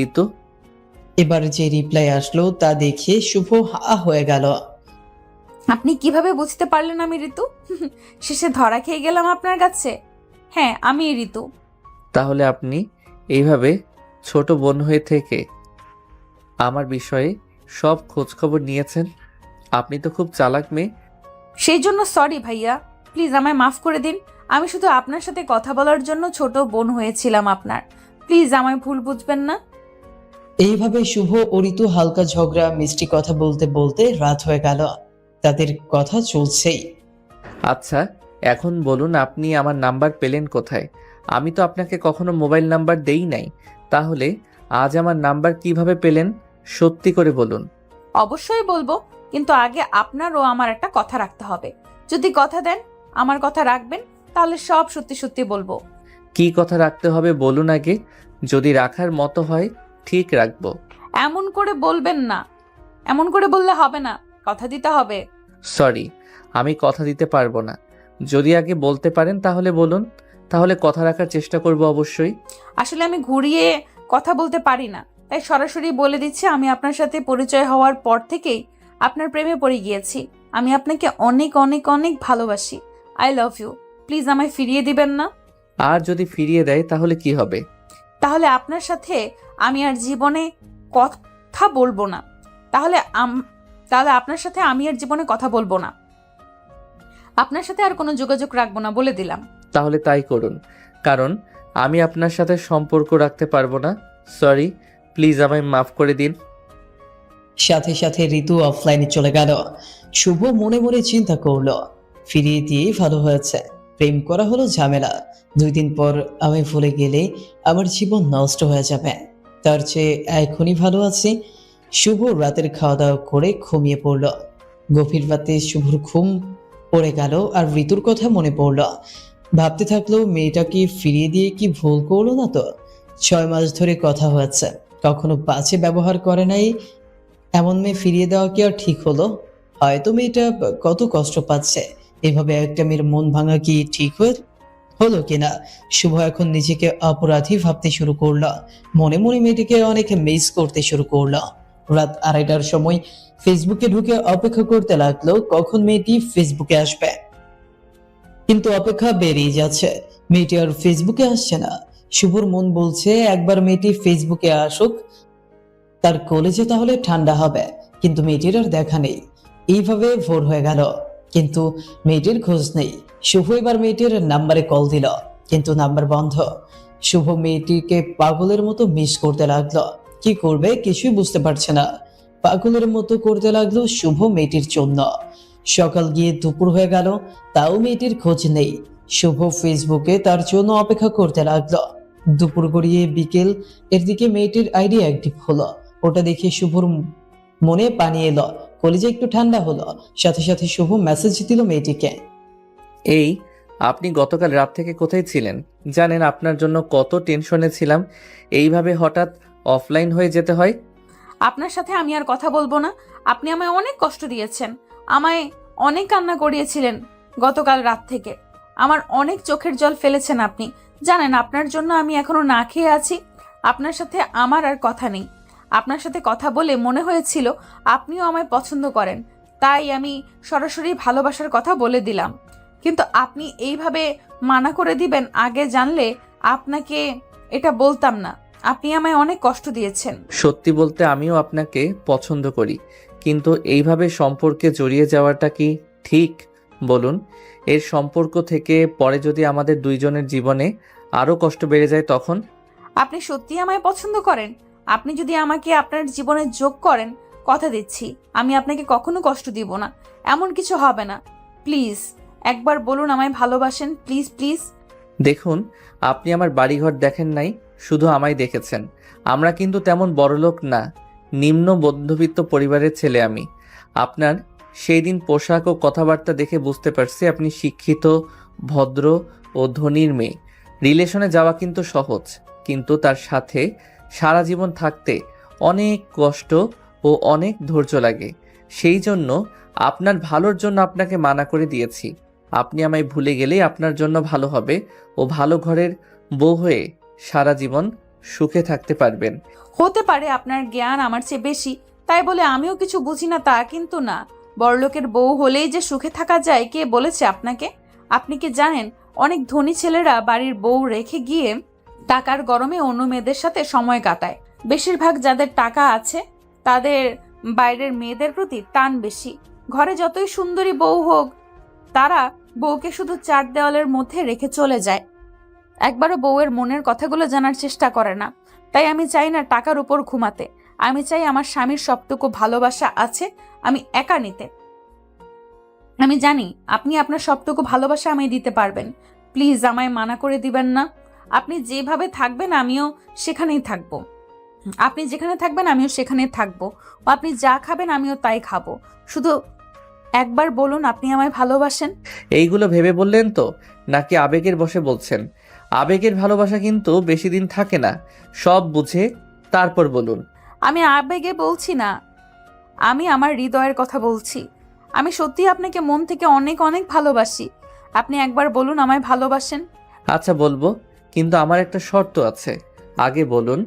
Speaker 3: ঋতু।
Speaker 2: এবার যে রিপ্লাই আসলো তা দেখে শুভ হা হয়ে গেল।
Speaker 1: আপনি কিভাবে বুঝতে পারলেন আমি ঋতু? শেষে ধরা খেয়ে গেলাম আপনার কাছে। হ্যাঁ, আমি ঋতু।
Speaker 3: তাহলে আপনি এইভাবে ছোট বোন হয়ে থেকে আমার বিষয়ে সব খোঁজখবর নিয়েছেন। আপনি তো খুব চালাক মেয়ে।
Speaker 1: সেই জন্য সরি ভাইয়া, প্লিজ আমায় মাফ করে দিন। আমি শুধু আপনার সাথে কথা বলার জন্য ছোট বোন হয়েছিলাম আপনার। প্লিজ আমায় ভুল বুঝবেন না।
Speaker 2: এইভাবে শুভ ও ঋতু হালকা ঝগড়া মিষ্টি কথা বলতে বলতে রাত হয়ে গেল। তাদের কথা চলছেই।
Speaker 3: আচ্ছা, এখন বলুন আপনি আমার নাম্বার পেলেন কোথায়? আমি তো আপনাকে কখনো মোবাইল নাম্বার দেই নাই। তাহলে আজ আমার নাম্বার কিভাবে পেলেন? সত্যি করে বলুন।
Speaker 1: অবশ্যই বলবো, কিন্তু আগে আপনার ও আমার একটা কথা রাখতে হবে। যদি কথা দেন, আমার কথা রাখবেন, তাহলে সব সত্যি সত্যি বলবো।
Speaker 3: কি কথা রাখতে হবে বলুন আগে। যদি রাখার মতো হয় ঠিক রাখবো।
Speaker 1: এমন করে বলবেন না, এমন করে বললে হবে না, কথা দিতে হবে।
Speaker 3: সরি, আমি কথা দিতে পারবো না। যদি আগে বলতে পারেন তাহলে বলুন, তাহলে কথা রাখার চেষ্টা করব অবশ্যই।
Speaker 1: আসলে আমি ঘুরিয়ে কথা বলতে পারি না, তাই সরাসরি বলে দিচ্ছি, আমি আপনার সাথে পরিচয় হওয়ার পর থেকেই আপনার প্রেমে পড়ে গিয়েছি। আমি আপনাকে অনেক অনেক অনেক ভালোবাসি। I love you. প্লিজ আমায় ফিরিয়ে দিবেন না।
Speaker 3: আর যদি ফিরিয়ে দেয় তাহলে কি হবে?
Speaker 1: তাহলে আপনার সাথে আমি আর জীবনে কথা বলবো না। তাহলে আপনার সাথে আমি আর জীবনে কথা বলবো না। আপনার সাথে আর কোনো যোগাযোগ রাখবো না, বলে দিলাম।
Speaker 3: তাহলে তাই করুন, কারণ আমি আপনার সাথে সম্পর্ক রাখতে পারবো না। সরি, প্লিজ আমায় মাফ করে দিন।
Speaker 2: সাথে সাথে ঋতু অফলাইনে চলে গেল। শুভ মনে মনে চিন্তা করলো, ফিরিয়ে দিয়ে ভালো হয়েছে। প্রেম করা হলো ঝামেলা, 2 দিন পর আমি ভুলে গেলে আমার জীবন নষ্ট হয়ে যাবে। তার চেয়ে এখনই ভালো আছি। শুভ রাতের খাওয়া দাওয়া করে ঘুমিয়ে পড়ল। গভীর রাতে শুভর ঘুম পড়ে গেল আর ঋতুর কথা মনে পড়ল। ভাবতে থাকলো, মেয়েটাকে ফিরিয়ে দিয়ে কি ভুল করলো না তো? 6 মাস ধরে কথা হয়েছে, কখনো বাজে ব্যবহার করে নাই। এমন মেয়ে ফিরিয়ে দেওয়া কি আর ঠিক হলো? হয়তো মেয়েটা কত কষ্ট পাচ্ছে। এভাবে একটা মেয়ের মন ভাঙা কি ঠিক হলো কিনা? শুভ এখন নিজেকে অপরাধী ভাবতে শুরু করলো। মনে মনে মেয়েটিকে অনেক মিস করতে শুরু করলো। রাত 2:30টার সময় ফেসবুকে ঢুকে অপেক্ষা করতে লাগলো কখন মেয়েটি ফেসবুকে আসবে। কিন্তু অপেক্ষা বেড়েই যাচ্ছে, মেয়েটি আর ফেসবুকে আসছে না। শুভর মন বলছে একবার মেয়েটি ফেসবুকে আসুক, তার কলেজে তাহলে ঠান্ডা হবে। কিন্তু মেয়েটির আর দেখা নেই। এইভাবে ভোর হয়ে গেল, কিন্তু মেয়েটির খোঁজ নেই। শুভ এবার মেয়েটির নাম্বারে কল দিল, কিন্তু নাম্বার বন্ধ। শুভ মেয়েটিকে পাগলের মতো মিস করতে লাগলো। কি করবে কিছুই বুঝতে পারছে না। পাগলের মতো করতে লাগলো শুভ মেয়েটির জন্য। সকাল গিয়ে দুপুর হয়ে গেল, তাও মেয়েটির খোঁজ নেই। শুভ ফেসবুকে তার জন্য অপেক্ষা করতে লাগলো। দুপুর গড়িয়ে বিকেল এর দিকে মেয়েটির আইডি অ্যাক্টিভ হলো। ওটা দেখে শুভর মনে পানি এলো, কলিজা একটু ঠান্ডা হলো। সাথে সাথে শুভ মেসেজ দিল মেয়েটিকে।
Speaker 3: এই, আপনি গতকাল রাত থেকে কোথায় ছিলেন? জানেন আপনার জন্য কত টেনশনে ছিলাম। এইভাবে হঠাৎ অফলাইন হয়ে যেতে হয়।
Speaker 1: আপনার সাথে আমি আর কথা বলবো না। আপনি আমায় অনেক কষ্ট দিয়েছেন, আমায় অনেক কান্না করিয়েছিলেন গতকাল রাত থেকে। আমার অনেক চোখের জল ফেলেছেন আপনি। জানেন আপনার জন্য আমি এখনো না খেয়ে আছি। আপনার সাথে আমার আর কথা নেই। আপনার সাথে কথা বলে মনে হয়েছিল আপনিও আমায় পছন্দ করেন, তাই আমি সরাসরি ভালোবাসার কথা বলে দিলাম। কিন্তু আপনি এইভাবে মানা করে দিবেন, আগে জানলে আপনাকে এটা বলতাম না। আপনি আমায় অনেক কষ্ট দিয়েছেন।
Speaker 3: সত্যি বলতে আমিও আপনাকে পছন্দ করি, কিন্তু এইভাবে সম্পর্কে জড়িয়ে যাওয়াটা কি ঠিক বলুন? এর সম্পর্ক থেকে পরে যদি আমাদের দুইজনের জীবনে আরও কষ্ট বেড়ে যায় তখন?
Speaker 1: আপনি সত্যি আমায় পছন্দ করেন? আপনি যদি আমাকে আপনার জীবনে যোগ করেন, কথা দিচ্ছি আমি আপনাকে কখনো কষ্ট দিব না। এমন কিছু হবে না। প্লিজ একবার বলুন আমায় ভালোবাসেন, প্লিজ প্লিজ।
Speaker 3: দেখুন, আপনি আমার বাড়িঘর দেখেন নাই, শুধু আমায় দেখেছেন। আমরা কিন্তু তেমন বড়লোক না, নিম্ন মধ্যবিত্ত পরিবারের ছেলে আমি। আপনার সেই দিন পোশাক ও কথাবার্তা দেখে বুঝতে পারছি আপনি শিক্ষিত, ভদ্র ও ধনীর মেয়ে। রিলেশনে যাওয়া কিন্তু সহজ, কিন্তু তার সাথে সারা জীবন থাকতে অনেক কষ্ট ও অনেক ধৈর্য লাগে। সেই জন্য আপনার ভালোর জন্য আপনাকে মানা করে দিয়েছি। আপনি আমায় ভুলে গেলেই আপনার জন্য ভালো হবে ও ভালো ঘরের বউ হয়ে সারা জীবন সুখে থাকতে পারবেন।
Speaker 1: হতে পারে আপনার জ্ঞান আমার চেয়ে বেশি, তাই বলে আমিও কিছু বুঝি না তা কিন্তু না। বড়লোকের বউ হলেই যে সুখে থাকা যায় কে বলেছে আপনাকে? আপনি কি জানেন অনেক ধনী ছেলেরা বাড়ির বউ রেখে গিয়ে টাকার গরমে অন্য মেয়েদের সাথে সময় কাটায়? বেশিরভাগ যাদের টাকা আছে তাদের বাইরের মেয়েদের প্রতি টান বেশি। ঘরে যতই সুন্দরী বউ হোক, তারা বউকে শুধু চার দেওয়ালের মধ্যে রেখে চলে যায়, একবারও বউয়ের মনের কথাগুলো জানার চেষ্টা করে না। তাই আমি চাই না টাকার উপর ঘুমাতে। আমি চাই আমার স্বামীর সবটুকু ভালোবাসা আছে আমি একা নিতে। আমি জানি আপনি আপনার সবটুকু ভালোবাসা আমায় দিতে পারবেন। প্লিজ আমায় মানা করে দিবেন না। আপনি যেভাবে থাকবেন আমিও সেখানেই থাকবো। আপনি যেখানে থাকবেন আমিও সেখানেই থাকবো। ও আপনি যা খাবেন আমিও তাই খাবো। শুধু একবার বলুন আপনি আমায় ভালোবাসেন।
Speaker 3: এইগুলো ভেবে বললেন তো, নাকি আবেগের বশে বলছেন? আবেগের ভালোবাসা কিন্তু বেশি দিন থাকে না, সব বুঝে তারপর বলুন।
Speaker 1: আমি আবেগে বলছি না, আমি আমার হৃদয়ের কথা বলছি। আমি সত্যি আপনাকে মন থেকে অনেক অনেক ভালোবাসি। আপনি একবার বলুন আমায় ভালোবাসেন।
Speaker 3: আচ্ছা বলবো, কিন্তু আমার একটা শর্ত আছে। আগে বলুন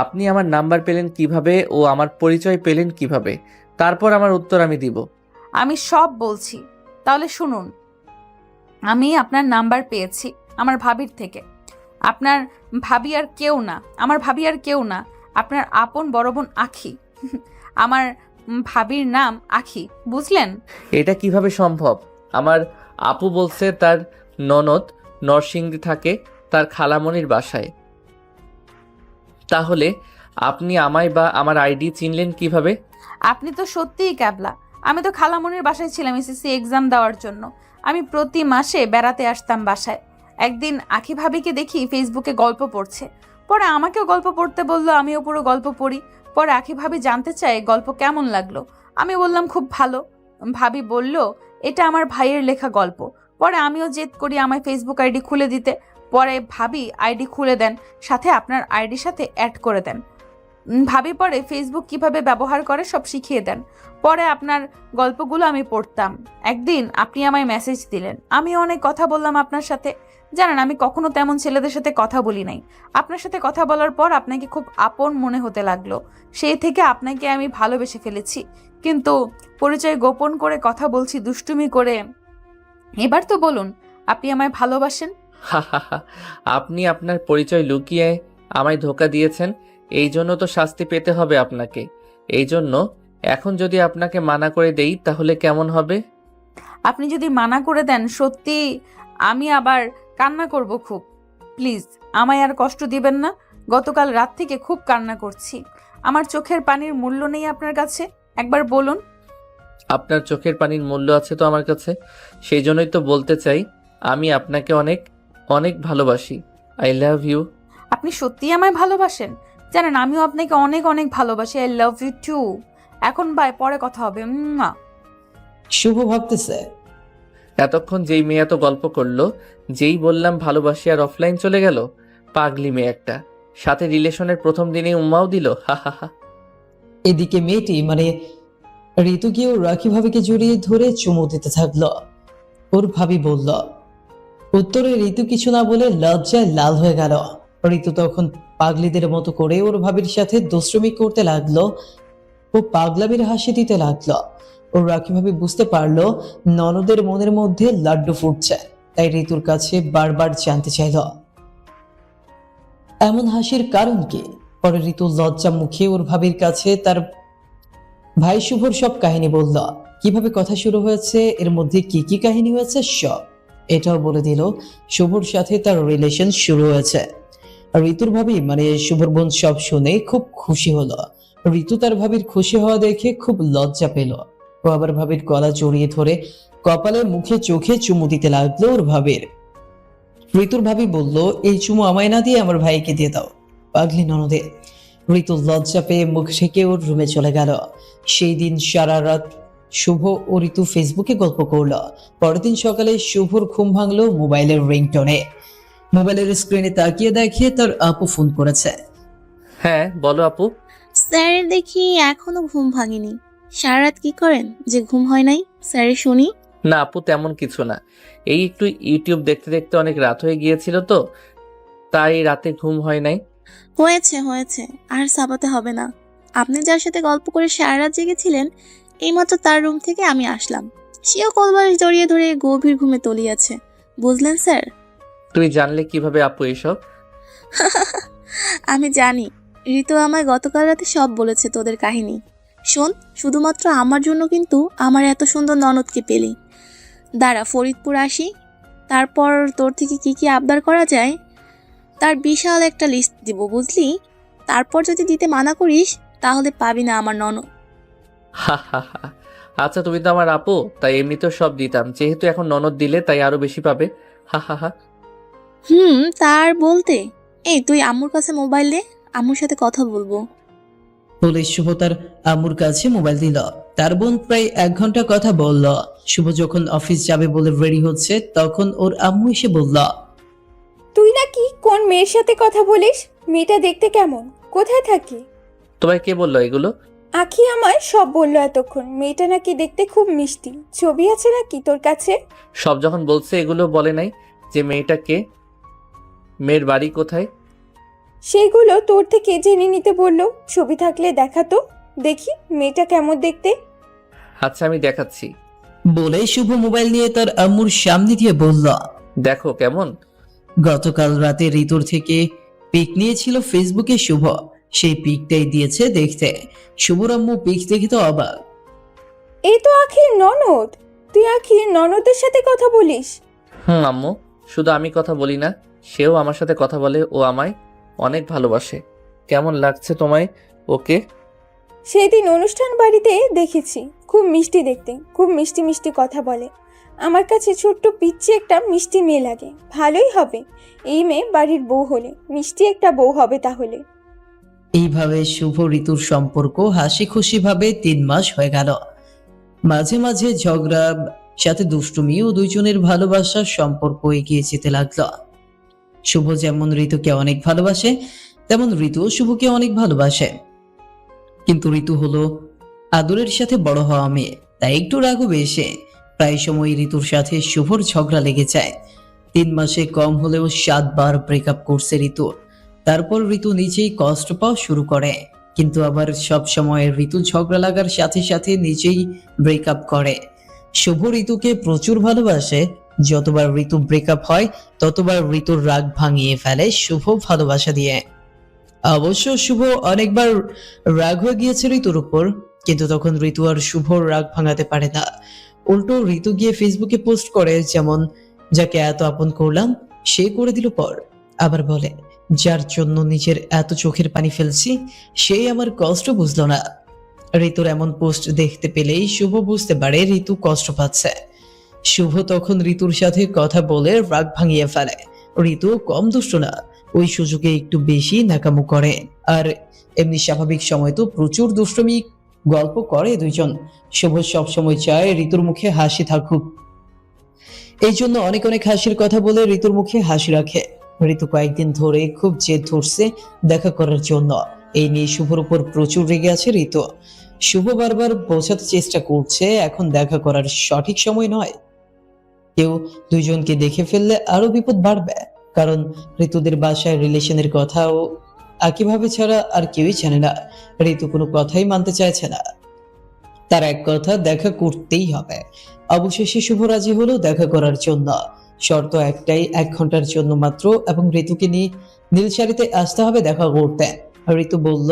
Speaker 3: আপনি আমার নাম্বার পেলেন কিভাবে ও আমার পরিচয় পেলেন কিভাবে, তারপর আমার উত্তর আমি দিব।
Speaker 1: আমি সব বলছি, তাহলে শুনুন। আমি আপনার নাম্বার পেয়েছি আমার ভাবির থেকে। আপনার ভাবি আর কেউ না, আমার ভাবি আর কেউ না, আপনার আপন বড় বোন আখি। আমার ভাবির নাম আখি, বুঝলেন?
Speaker 3: এটা কিভাবে সম্ভব? আমার আপু বলছে তার ননদ নরসিংদী থাকে, তার খালামণির বাসায়। তাহলে আপনি আমায় বা আমার আইডি চিনলেন কিভাবে?
Speaker 1: আপনি তো সত্যিই ক্যাবলা। আমি তো খালামণির বাসায় ছিলাম এসএসসি এক্সাম দেওয়ার জন্য। আমি প্রতি মাসে বেড়াতে আসতাম বাসায়। একদিন আখি ভাবিকে দেখি ফেসবুকে গল্প পড়ছে। পরে আমাকেও গল্প পড়তে বললো, আমিও পুরো গল্প পড়ি। পরে আখি ভাবি জানতে চায় গল্প কেমন লাগলো। আমি বললাম খুব ভালো। ভাবি বলল এটা আমার ভাইয়ের লেখা গল্প। পরে আমিও জেদ করি আমায় ফেসবুক আইডি খুলে দিতে। পরে ভাবি আইডি খুলে দেন, সাথে আপনার আইডির সাথে অ্যাড করে দেন। ভাবি পরে ফেসবুক কিভাবে ব্যবহার করে সব শিখিয়ে দেন। পরে আপনার গল্পগুলো আমি পড়তাম। একদিন আপনি আমায় মেসেজ দিলেন, আমি অনেক কথা বললাম আপনার সাথে। জানেন আমি কখনো তেমন ছেলেদের সাথে কথা বলি নাই। আপনার সাথে কথা বলার পর আপনাকে খুব আপন মনে হতে লাগলো। সেই থেকে আপনাকে আমি ভালোবেসে ফেলেছি। কিন্তু পরিচয় গোপন করে কথা বলছি দুষ্টুমি করে। এবার তো বলুন আপনি আমায় ভালোবাসেন।
Speaker 3: আপনি আপনার পরিচয় লুকিয়ে আমায় ধোঁকা দিয়েছেন, এই জন্য তো শাস্তি পেতে হবে আপনাকে। এই জন্য এখন যদি আপনাকে মানা করে দেই তাহলে কেমন হবে?
Speaker 1: আপনি যদি মানা করে দেন সত্যি আমি আবার কান্না করব খুব। প্লিজ আমায় আর কষ্ট দিবেন না। গতকাল রাত থেকে খুব কান্না করছি। আমার চোখের পানির মূল্য নেই আপনার কাছে? একবার বলুন।
Speaker 3: আপনার চোখের পানির মূল্য আছে তো আমার কাছে, সেই জন্যই তো বলতে চাই আমি আপনাকে অনেক অনেক ভালোবাসি। I love you.
Speaker 1: আপনি সত্যিই আমায় ভালোবাসেন? জানেন আমিও আপনাকে অনেক অনেক ভালোবাসি। I love you too. এখন বাই, পরে কথা হবে।
Speaker 2: শুভ ভাবতেছে
Speaker 3: এতক্ষণ যেই মেয়ে এত গল্প করলো, যেই বললাম ভালোবাসি আর অফলাইন চলে গেল, পাগলি মেয়ে একটা। সাথে রিলেশনের প্রথম দিনেই উম্মাও দিল, হা হা হা।
Speaker 2: এদিকে মেয়েটি মানে ঋতু গিয়েও রাখি ভাবিকে জড়িয়ে ধরে চুমু দিতে থাকলো। ওর ভাবি বলল। উত্তরে ঋতু কিছু না বলে লজ্জায় লাল হয়ে গেল। ঋতু তখন পাগলিদের মতো করে ওর ভাবির সাথে দুষ্টুমি করতে লাগলো। ও পাগলামির হাসি দিতে লাগলো। ওর রাখি ভাবি বুঝতে পারলো ননদের মনের মধ্যে লাড্ডু ফুটছে, তাই ঋতুর কাছে বারবার জানতে চাইল এমন হাসির কারণ কি। পরে ঋতু লজ্জা মুখে ওর ভাবির কাছে তার ভাই শুভর সব কাহিনী বলল। কিভাবে কথা শুরু হয়েছে, এর মধ্যে কি কি কাহিনী হয়েছে সব। এটাও বলে দিল শুভর সাথে তার রিলেশন শুরু হয়েছে। ঋতুর ভাবি মানে শুভর বোন সব শুনে খুব খুশি হলো। ঋতু তার ভাবির খুশি হওয়া দেখে খুব লজ্জা পেল। ও আবার ভাবির গলা জড়িয়ে ধরে কপালে মুখে চোখে চুমু দিতে লাগলো ওর ভাবির। ঋতুর ভাবি বলল এই চুমু আমায় না দিয়ে আমার ভাইকে দিয়ে দাও, পাগলি ননদে। ঋতু লজ্জা পেয়ে মুখ ঢেকে ওর রুমে চলে গেল। সেই দিন সারা রাত শুভ ও ঋতু ফেসবুকে গল্প করলো। পরের দিন সকালে শুভর ঘুম ভাঙলো মোবাইলের রিংটোনে। মোবাইলের স্ক্রিনে তাকিয়ে দেখে তার আপু ফোন করেছে।
Speaker 3: হ্যাঁ বলো আপু।
Speaker 5: স্যারের দেখি এখনো ঘুম ভাঙেনি। সারা রাত কি করেন যে ঘুম হয় নাই স্যারের শুনি?
Speaker 3: না আপু তেমন কিছু না, এই একটু ইউটিউব দেখতে দেখতে অনেক রাত হয়ে গিয়েছিল তো, তাই রাতে ঘুম হয় নাই।
Speaker 5: হয়েছে হয়েছে, আর সাবাতে হবে না। আপনি যার সাথে গল্প করে সারা রাত জেগেছিলেন, এইমাত্র তার রুম থেকে আমি আসলাম। সেও কলবারে জড়িয়ে ধরে গভীর ঘুমে তলিয়েছে। বুঝলেন স্যার?
Speaker 3: তুই জানলে কিভাবে আপু এসব?
Speaker 5: আমি জানি, ঋতু আমায় গতকাল রাতে সব বলেছে তোদের কাহিনী। শোন, শুধুমাত্র আমার জন্য কিন্তু আমার এত সুন্দর ননদকে পেলি। দাঁড়া, ফরিদপুর আসি, তারপর তোর থেকে কি কি আবদার করা যায় তার বিশাল একটা লিস্ট দিব, বুঝলি? তারপর যদি দিতে মানা করিস তাহলে পাবি না আমার ননদ।
Speaker 3: হা হা হা। আচ্ছা তুমি তো আমার আপু, তাই এমনিতেও সব দিতাম, যেহেতু এখন ননদ দিলে তাই আরো বেশি পাবে। হা হা হা।
Speaker 5: তার বলতে, এই তুই আম্মুর কাছে মোবাইল দে, আম্মুর সাথে কথা বলবো।
Speaker 2: বলে শুভ তার আম্মুর কাছে মোবাইল দিল। তার বোন প্রায় 1 ঘন্টা কথা বলল। শুভ যখন অফিস যাবে বলে রেডি হচ্ছে, তখন ওর আম্মু এসে বলল,
Speaker 6: তুই নাকি কোন মেয়ের সাথে কথা বলিস? মেয়েটা দেখতে কেমন? কোথায় থাকে?
Speaker 3: তোমায় কে বললো এগুলো?
Speaker 6: আখি আমায় সব বললো এতক্ষণ। মেয়েটা নাকি দেখতে খুব মিষ্টি। ছবি আছে নাকি তোর কাছে?
Speaker 3: সব যখন বলছে এগুলো বলে নাই যে মেয়েটা কে, মেয়ের বাড়ি কোথায়?
Speaker 6: সেইগুলো তোর থেকে জেনে নিতে বললো। ছবি থাকলে দেখাতো, দেখি মেয়েটা কেমন দেখতে।
Speaker 3: আচ্ছা আমি দেখাচ্ছি।
Speaker 2: বলে শুভ মোবাইল নিয়ে তার আম্মুর সামনে দিয়ে বলল,
Speaker 3: দেখো কেমন।
Speaker 2: গতকাল রাতে ঋতুর থেকে পিক নিয়েছিল ফেসবুকে শুভ। সেই পিকটাই দিয়েছে দেখতে। শুভর আম্মু পিক দেখে তো অবাক।
Speaker 6: এই তো আখির ননদ। তুই আখির ননদের সাথে কথা বলিস?
Speaker 3: আম্মু, শুধু আমি কথা বলি না, সেও আমার সাথে কথা বলে। ও আমায় অনেক ভালোবাসে। কেমন লাগছে তোমায় ওকে?
Speaker 6: সেদিন অনুষ্ঠান বাড়িতে দেখেছি। খুব মিষ্টি দেখতে, খুব মিষ্টি মিষ্টি কথা বলে। আমার কাছে ছোট্ট পিচ্চি একটা মিষ্টি মেয়ে লাগে। ভালোই হবে, এই মেয়ে বাড়ির বউ হলে মিষ্টি একটা বউ হবে তাহলে।
Speaker 2: এইভাবে শুভ ঋতুর সম্পর্ক হাসি খুশি ভাবে 3 মাস হয়ে গেল। মাঝে মাঝে ঝগড়া, সাথে দুষ্টুমি ও দুইজনের ভালোবাসার সম্পর্ক এগিয়ে যেতে লাগলো। শুভ যেমন ঋতুকে অনেক ভালোবাসে, তেমন ঋতুও শুভকে অনেক ভালোবাসে। কিন্তু ঋতু হলো আদরের সাথে বড় হওয়া মেয়ে, তাই একটু রাগও বেশি। প্রায় সময় ঋতুর সাথে শুভর ঝগড়া লেগে যায়। 3 মাসে কম হলেও 7 বার ব্রেকআপ করছে ঋতু। তারপর ঋতু নিজেই কষ্ট পাওয়া শুরু করে, কিন্তু আবার সব সময় ঋতু ঝগড়া লাগার সাথে সাথে নিজেই ব্রেকআপ করে। শুভ ঋতুকে প্রচুর ভালোবাসে। যতবার ঋতু ব্রেকআপ হয়, ততবার ঋতুর রাগ ভাঙিয়ে ফেলে শুভ ভালোবাসা দিয়ে। অবশ্য শুভ অনেকবার রাগ হয়ে গিয়েছে ঋতুর উপর, কিন্তু তখন ঋতু আর শুভর রাগ ভাঙাতে পারে না। উল্টো ঋতু গিয়ে ফেসবুকে পোস্ট করে, যেমন যাকে এত আপন করলাম সে করে দিল পর। আবার বলে, যার জন্য নিজের এত চোখের পানি ফেলছি সেই আমার কষ্ট বুঝলো না। ঋতুর এমন পোস্ট দেখতে পেলেই শুভ বুঝতে পারে ঋতু কষ্ট পাচ্ছে। শুভ তখন ঋতুর সাথে কথা বলে রাগ ভাঙিয়ে ফেলে। ঋতু কম দুষ্ট না, ওই সুযোগে একটু বেশি নাকামো করে। আর এমনি স্বাভাবিক সময় তো প্রচুর দুষ্টুমি গল্প করে দুইজন। শুভ সব সময় চায় ঋতুর মুখে হাসি থাকুক, এই জন্য অনেক অনেক হাসির কথা বলে ঋতুর মুখে হাসি রাখে। ঋতু কয়েকদিন ধরে খুব জেদ ধরছে দেখা করার জন্য। এই নিয়ে শুভর উপর প্রচুর রেগে আছে ঋতু। শুভ বারবার বোঝাতে চেষ্টা করছে এখন দেখা করার সঠিক সময় নয়। কেউ দুইজনকে দেখে ফেললে আরো বিপদ বাড়বে, কারণ ঋতুদের বাসায় রিলেশনের কথাও একইভাবে ছাড়া আর কেউই জানে না। ঋতু কোনো কথাই মানতে চাইছে না, তার এক কথা দেখা করতেই হবে। অবশেষে শুভ রাজি হলো দেখা করার জন্য। শর্ত একটাই, 1 ঘন্টার জন্য মাত্র, এবং ঋতুকে নিয়ে নীল শাড়িতে আসতে হবে দেখা করতে। ঋতু বলল,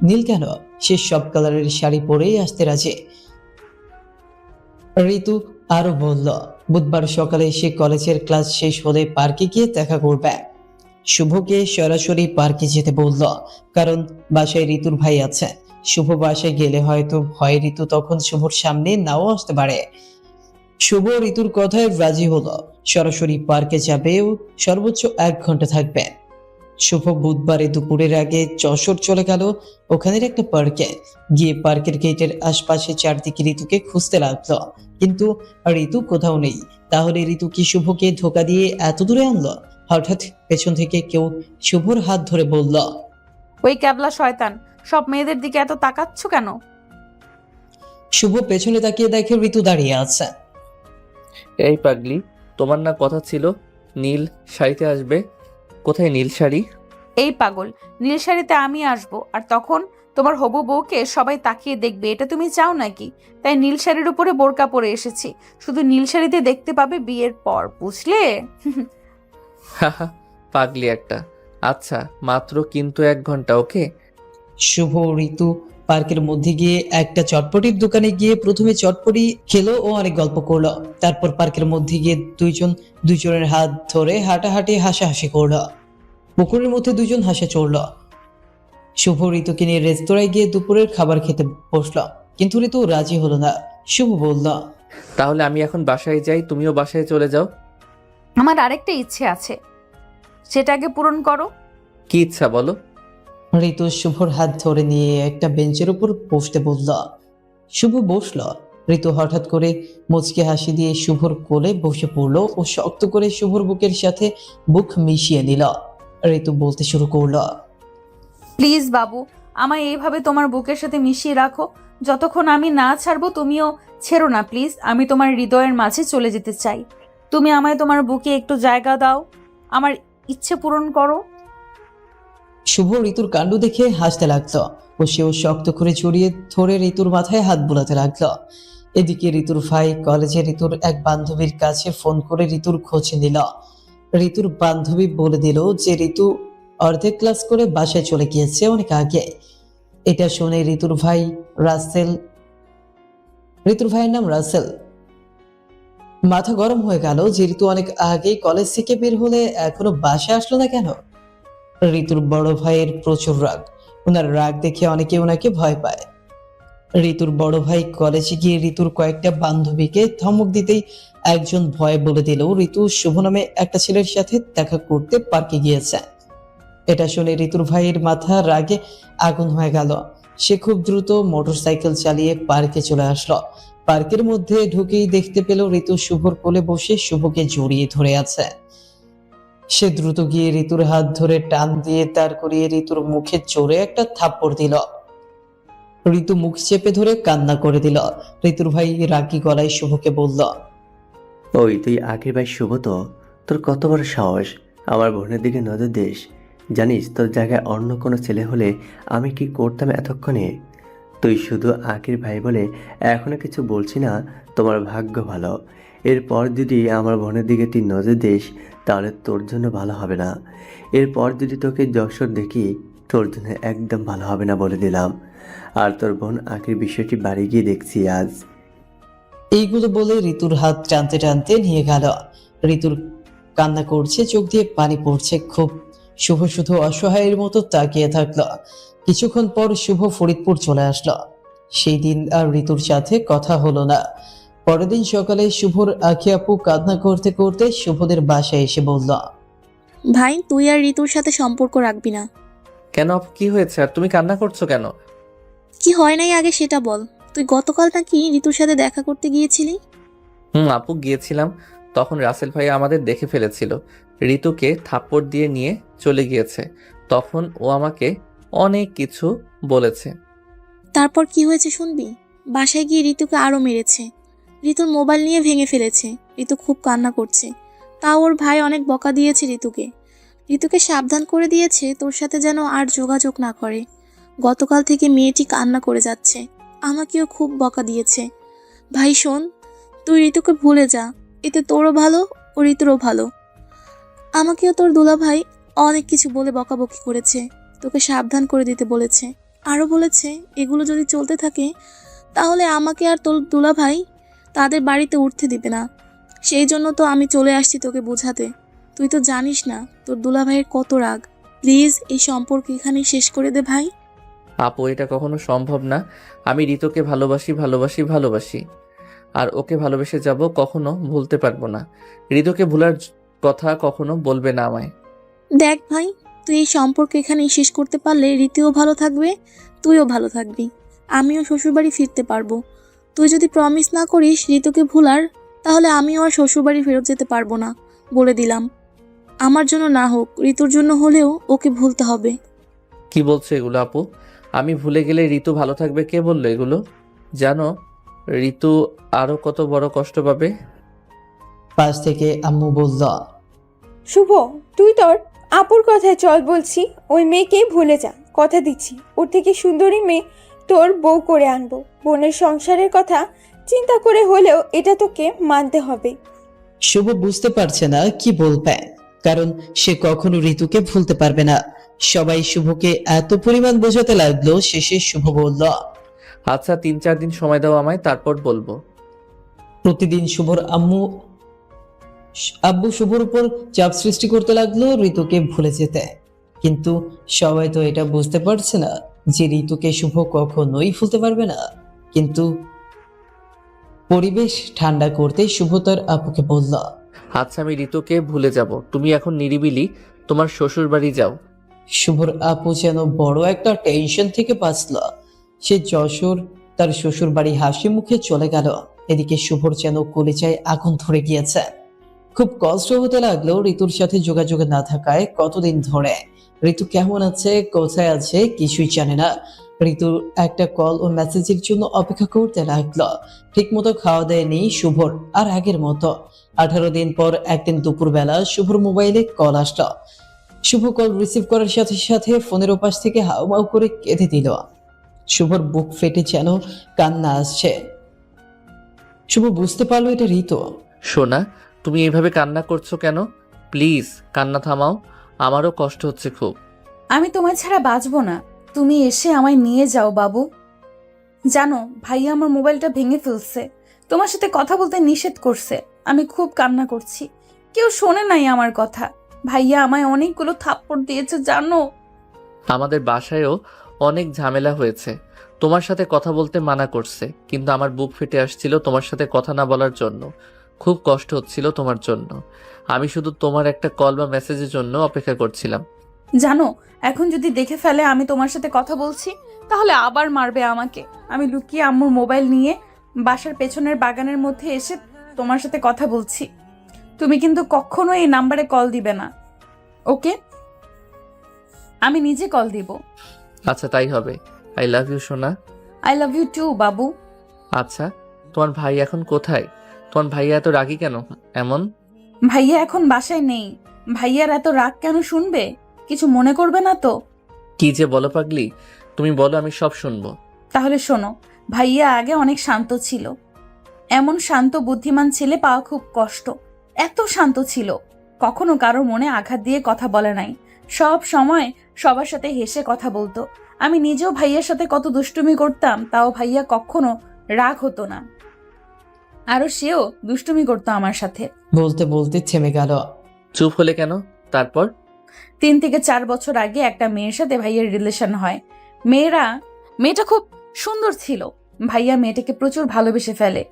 Speaker 2: নীল কেন? সে সব কালারের শাড়ি পরেই আসতে রাজি। ঋতু আরো বলল, বুধবার সকালে সে কলেজের ক্লাস শেষ হলে পার্কে গিয়ে দেখা করবে। শুভকে সরাসরি পার্কে যেতে বলল, কারণ বাসায় ঋতুর ভাই আছে। শুভ বাসায় গেলে হয়তো ভয় ঋতু তখন শুভর সামনে নাও আসতে পারে। শুভ ঋতুর কথায় রাজি হলো, সরাসরি পার্কে যাবে ও সর্বোচ্চ 1 ঘন্টা থাকবে। শুভ বুধবারে দুপুরের আগে যশোর চলে গেল ওখানের একটা পার্কে। গিয়ে পার্কের গেটের আশপাশে চারদিকে ঋতুকে খুঁজতে লাগলো, কিন্তু ঋতু কোথাও নেই। তাহলে ঋতু কি শুভকে ধোকা দিয়ে এত দূরে আনলো? হঠাৎ পেছন থেকে কেউ শুভর হাত ধরে বলল,
Speaker 1: ওই ক্যাবলা শয়তান, সব মেয়েদের দিকে এত তাকাচ্ছ কেন?
Speaker 2: শুভ পেছনে তাকিয়ে দেখে ঋতু দাঁড়িয়ে আছে।
Speaker 3: এই পাগলি, তোমার না কথা ছিল নীল শাড়িতে আসবে? কোথায় নীল শাড়ি?
Speaker 1: এই পাগল, নীল শাড়িতে আমি আসবো, আর তখন তোমার হবু বউকে সবাই তাকিয়ে দেখবে, এটা তুমি চাও নাকি? তাই নীল শাড়ির উপরে বোরকা পরে এসেছি, শুধু নীল শাড়িতে দেখতে পাবে বিয়ের পর, বুঝলে?
Speaker 3: হাহা, পাগলি একটা। আচ্ছা, মাত্র কিন্তু 1 ঘন্টা, ওকে?
Speaker 2: শুভ ঋতু পার্কের মধ্যে গিয়ে একটা চটপটির দোকানে গিয়ে প্রথমে চটপটি খেলো ও অনেক গল্প করলো। তারপর পার্কের মধ্যে গিয়ে দুজনের হাত ধরে হাঁটাহাঁটি হাসাহাসি করলো। পুকুরের মধ্যে দুজন হাসে চড়লো। শুভ ঋতুকে নিয়ে রেস্তোরাঁয় গিয়ে দুপুরের খাবার খেতে বসলো, কিন্তু ঋতু রাজি হলো না। শুভ বলল,
Speaker 3: তাহলে আমি এখন বাসায় যাই, তুমিও বাসায় চলে যাও।
Speaker 1: আমার আরেকটা ইচ্ছে আছে, সেটা আগে পূরণ করো।
Speaker 3: কি ইচ্ছা বলো?
Speaker 2: ঋতু শুভর হাত ধরে নিয়ে একটা বেঞ্চের উপর বসতে বলল। শুভ বসলো। ঋতু হঠাৎ করে মুচকে হাসি দিয়ে শুভর কোলে বসে পড়লো ও শক্ত করে শুভর বুকের সাথে বুক মিশিয়ে নিল। ঋতু বলতে শুরু করলো,
Speaker 1: প্লিজ বাবু, আমায় এইভাবে তোমার বুকের সাথে মিশিয়ে রাখো, যতক্ষণ আমি না ছাড়বো তুমিও ছেড়ো না প্লিজ। আমি তোমার হৃদয়ের মাঝে চলে যেতে চাই, তুমি আমায় তোমার বুকে একটু জায়গা দাও, আমার ইচ্ছে পূরণ করো।
Speaker 2: শুভ ঋতুর কাণ্ড দেখে হাসতে লাগলো ও সেও শক্ত করে জড়িয়ে ধরে ঋতুর মাথায় হাত বুলাতে লাগলো। এদিকে ঋতুর ভাই কলেজে ঋতুর এক বান্ধবীর কাছে ফোন করে ঋতুর খোঁজ নিল। ঋতুর বান্ধবী বলে দিল যে ঋতু অর্ধেক ক্লাস করে বাসায় চলে গিয়েছে অনেক আগে। এটা শুনে ঋতুর ভাইয়ের নাম রাসেল। মাথা গরম হয়ে গেল যে ঋতু অনেক আগেই কলেজ থেকে বের হলে এখনো বাসায় আসলো না কেন। ঋতুর বড় ভাইয়ের প্রচুর রাগ, ওনার রাগ দেখে অনেকে ওনাকে ভয় পায়। ঋতুর বড় ভাই কলেজে গিয়ে ঋতুর কয়েকটা বান্ধবীকে ধমক দিতেই একজন ভয় বলে দিল ঋতু শুভ নামে একটা ছেলের সাথে দেখা করতে পার্কে গিয়েছে। এটা শুনে ঋতুর ভাইয়ের মাথা রাগে আগুন হয়ে গেল। সে খুব দ্রুত মোটরসাইকেল চালিয়ে পার্কে চলে আসলো। পার্কের মধ্যে ঢুকেই দেখতে পেল ঋতু শুভর কোলে বসে শুভকে জড়িয়ে ধরে আছে। সে দ্রুত গিয়ে ঋতুর হাত ধরে টান দিয়ে তার করিয়ে ঋতুর মুখে জোরে একটা থাপ্পড় দিল। ঋতু মুখ চেপে ধরে কান্না করে দিল। ঋতুর ভাই রাগী গলায় শুভকে বলল,
Speaker 7: ওই তুই আগের ভাই শুভ তো? তোর কত বড় সাহস আমার বোনের দিকে নজর দিস? জানিস তোর জায়গায় অন্য কোনো ছেলে হলে আমি কি করতাম এতক্ষণে? তুই শুধু আগের ভাই বলে এখনো কিছু বলছি না, তোমার ভাগ্য ভালো। এরপর যদি আমার বোনের দিকে তুই নজর দিস তাহলে তোর জন্য ভালো হবে না। এরপর যদি তোকে যশোর দেখি তোর জন্য একদম ভালো হবে না বলে দিলাম। আর তোর বোন আগের বিষয়টি বাড়ি গিয়ে দেখছি আজ।
Speaker 2: এইগুলো বলে ঋতুর হাত টানতে টানতে নিয়ে গেল। ঋতুর কান্না করছে, চোখ দিয়ে পানি পড়ছে খুব। শুভ শুধু অসহায়ের মতো তাকিয়ে থাকলো। কিছুক্ষণ পর শুভ ফরিদপুর চলে আসলো। সেই দিন আর ঋতুর সাথে কথা হলো না। পরের দিন সকালে শুভর আখি আপু কান্না করতে করতে শুভদের বাসায় এসে বলল,
Speaker 5: ভাই, তুই আর ঋতুর সাথে সম্পর্ক রাখবি না।
Speaker 3: কেন আপু, কি হয়েছে আর তুমি কান্না করছো কেন?
Speaker 5: কি হয় নাই আগে সেটা বল। তুই গতকাল নাকি ঋতুর সাথে দেখা করতে গিয়েছিলি?
Speaker 3: আপু, গিয়েছিলাম, তখন রাসেল ভাই আমাদের দেখে ফেলেছিল। ঋতুকে থাপ্পড় দিয়ে নিয়ে চলে গিয়েছে। তখন ও আমাকে অনেক কিছু বলেছে।
Speaker 5: তারপর কি হয়েছে শুনবি? বাসায় গিয়ে ঋতুকে আরো মেরেছে। ঋতুর মোবাইল নিয়ে ভেঙে ফেলেছে। ঋতু খুব কান্না করছে। তাও ওর ভাই অনেক বকা দিয়েছে ঋতুকে। ঋতুকে সাবধান করে দিয়েছে তোর সাথে যেন আর যোগাযোগ না করে। গতকাল থেকে মেয়েটি কান্না করে যাচ্ছে। আমাকেও খুব বকা দিয়েছে। ভাই শোন, তুই ঋতুকে ভুলে যা, এতে তোরও ভালো ও ঋতুরও ভালো। আমাকেও তোর দুলাভাই অনেক কিছু বলে বকাবকি করেছে, তোকে সাবধান করে দিতে বলেছে। আরও বলেছে এগুলো যদি চলতে থাকে তাহলে আমাকে আর তোর দুলাভাই তাদের বাড়িতে উঠতে দিবে না। সেই জন্য তো আমি চলে আসছি তোকে বোঝাতে। তুই তো জানিস না তোর দুলাভাইয়ের কত রাগ। প্লিজ এই সম্পর্ক এখানেই শেষ করে দে ভাই।
Speaker 3: আপু, এটা কখনো সম্ভব না। আমি ঋতুকে ভালোবাসি, আর ওকে ভালোবেসে যাব, কখনো ভুলতে পারবো না। ঋতুকে ভুলার কথা কখনো বলবে না আমায়।
Speaker 5: দেখ ভাই, তুই এই সম্পর্ক এখানেই শেষ করতে পারলে ঋতুও ভালো থাকবে, তুইও ভালো থাকবি, আমিও শ্বশুরবাড়ি ফিরতে পারবো। তুই যদি প্রমিস না করিস ঋতুকে ভুলার, তাহলে আমিও আর শ্বশুরবাড়ি ফেরত যেতে পারবো না, বলে দিলাম। আমার জন্য না হোক, ঋতুর জন্য হলেও ওকে ভুলতে হবে।
Speaker 3: কি বলছো এগুলো আপু? আমি ভুলে গেলে ঋতু ভালো থাকবে? কে বললো এগুলো? জানো ঋতু আরো কত বড় কষ্ট পাবে?
Speaker 2: পাশ থেকে আম্মু বলল,
Speaker 6: শুভ, তুই তোর আপুর কথায় চল বলছি, ওই মেয়েকেই ভুলে যা। কথা দিচ্ছি, ওর থেকে সুন্দরী মেয়ে তোর বউ করে আনবো। বোনের সংসারের কথা চিন্তা করে হলেও এটা তোকে মানতে হবে।
Speaker 2: শুভ বুঝতে পারছে না কি বলবে, কারণ সে কখনো ঋতুকে ভুলতে পারবে না। সবাই শুভকে এত পরিমাণ বোঝাতে লাগলো, শেষে শুভ বলল,
Speaker 3: আচ্ছা 3-4 দিন সময় দাও আমায়, তারপর বলবো।
Speaker 2: প্রতিদিন শুভর আব্বু শুভর উপর চাপ সৃষ্টি করতে লাগলো ঋতুকে ভুলে যেতে। কিন্তু সবাই তো এটা বুঝতে পারছে না যে ঋতুকে শুভ কখনোই ভুলতে পারবে না। কিন্তু পরিবেশ ঠান্ডা করতে শুভ তার আপুকে বলল,
Speaker 3: আচ্ছা আমি ঋতুকে ভুলে যাব, তুমি এখন নিরিবিলি তোমার শ্বশুর বাড়ি যাও।
Speaker 2: শুভর আপু যেন বড় একটা টেনশন থেকে বাঁচল। সে যশোর তার শ্বশুর বাড়ি হাসি মুখে চলে গেল। এদিকে শুভর যেন কলিজায় আগুন ধরে গিয়েছে। খুব কষ্ট হতে লাগলো ঋতুর সাথে যোগাযোগ না থাকায় কতদিন ধরে। ঋতু কেমন আছে, কোথায় আছে কিছুই জানে না। ঋতুর একটা কল ও মেসেজের জন্য অপেক্ষা করতে লাগলো। ঠিক মতো খাওয়া দেয়নি শুভর আর আগের মতো। 18 দিন পর একদিন দুপুরবেলা শুভর মোবাইলে কল আসলো। শুভ কল রিসিভ করার সাথে সাথে ফোনের ওপাশ থেকে হাউমাউ করে কেঁদে দিল। শুভর বুক ফেটে যেন কান্না আসছে। শুভ বুঝতে পারলো এটা ঋতু।
Speaker 3: সোনা, তুমি এইভাবে কান্না করছো কেন? প্লিজ কান্না থামাও, আমারও কষ্ট হচ্ছে খুব।
Speaker 1: আমি তোমায় ছাড়া বাঁচবো না, তুমি এসে আমায় নিয়ে যাও বাবু। জানো ভাইয়া আমার মোবাইলটা ভেঙে ফেলছে, তোমার সাথে কথা বলতে নিষেধ করছে। আমি খুব কান্না করছি, কেউ শোনে নাই আমার কথা। ভাইয়া আমায় অনেকগুলো থাপ্পড় দিয়েছে জানো।
Speaker 3: আমাদের বাসায়ও অনেক ঝামেলা হয়েছে, তোমার সাথে কথা বলতে মানা করছে, কিন্তু আমার বুক ফেটে আসছিল তোমার সাথে কথা না বলার জন্য। খুব কষ্ট হচ্ছিল তোমার জন্য। আমি শুধু তোমার একটা কল বা মেসেজের জন্য অপেক্ষা করছিলাম।
Speaker 1: জানো এখন যদি দেখে ফেলে আমি তোমার সাথে কথা বলছি, তাহলে আবার মারবে আমাকে। আমি লুকিয়ে আম্মুর মোবাইল নিয়ে বাসার পেছনের বাগানের মধ্যে এসে তোমার সাথে কথা বলছি। তুমি কিন্তু কখনো এই নাম্বারে কল দিবে না, ওকে? আমি নিজে কল দিব।
Speaker 3: আচ্ছা তাই হবে। আই লাভ ইউ সোনা।
Speaker 1: আই লাভ ইউ টু বাবু।
Speaker 3: আচ্ছা তোমার ভাই এখন কোথায়? তোমার ভাইয়া এত রাগী কেন এমন?
Speaker 1: ভাইয়া এখন বাসায় নেই। ভাইয়ার এত রাগ কেন শুনবে? কিছু মনে করবে না তো?
Speaker 3: কি যে বলো পাগলি, তুমি বলো, আমি সব শুনবো।
Speaker 1: তাহলে শোনো, ভাইয়া আগে অনেক শান্ত ছিল। এমন শান্ত বুদ্ধিমান ছেলে পাওয়া খুব কষ্ট। এত শান্ত ছিল, কখনো কারো মনে আঘাত দিয়ে কথা বলে নাই। সব সময় সবার সাথে হেসে কথা বলতো। আমি নিজেও ভাইয়ার সাথে কত দুষ্টুমি করতাম, তাও ভাইয়া কখনো রাগ হতো না। আরো সেও দুষ্টুমি করতো আমার সাথে।
Speaker 2: বলতে বলতে থেমে গেল।
Speaker 3: চুপ হলে কেন? তারপর?
Speaker 1: 3 থেকে 4 বছর আগে একটা মেয়ের সাথে ভাইয়ের রিলেশন হয়। মেয়েটা খুব সুন্দর ছিল। ভাইয়া মেয়েটাকে প্রচুর ভালোবেসে ফেলে।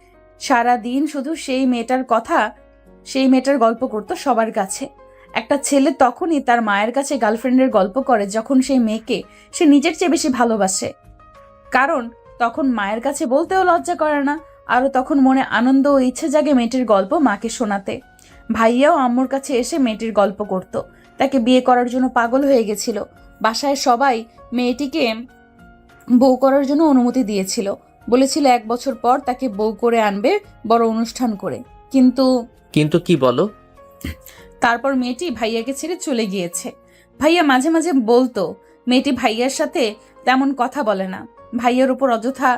Speaker 1: সারা দিন শুধু সেই মেয়েটার গল্প করতো সবার কাছে। একটা ছেলে তখনই তার মায়ের কাছে গার্লফ্রেন্ডের গল্প করে যখন সেই মেয়েকে সে নিজের চেয়ে বেশি ভালোবাসে। কারণ তখন মায়ের কাছে বলতেও লজ্জা করে না, আরও তখন মনে আনন্দ ও ইচ্ছে জাগে মেয়েটির গল্প মাকে শোনাতে। ভাইয়াও আম্মুর কাছে এসে মেয়েটির গল্প করত। তাকে বিয়ে করার জন্য পাগল হয়ে গেছিল। বাসায় সবাই মেয়েটিকে বউ করার জন্য অনুমতি দিয়েছিল। বলেছিল 1 বছর পর তাকে বউ করে আনবে বড় অনুষ্ঠান করে।
Speaker 3: কিন্তু কি বলো?
Speaker 1: তারপর মেয়েটি ভাইয়াকে ছেড়ে চলে গিয়েছে। ভাইয়া মাঝে মাঝে বলতো মেয়েটি ভাইয়ার সাথে তেমন কথা বলে না, ভাইয়ার উপর অযথা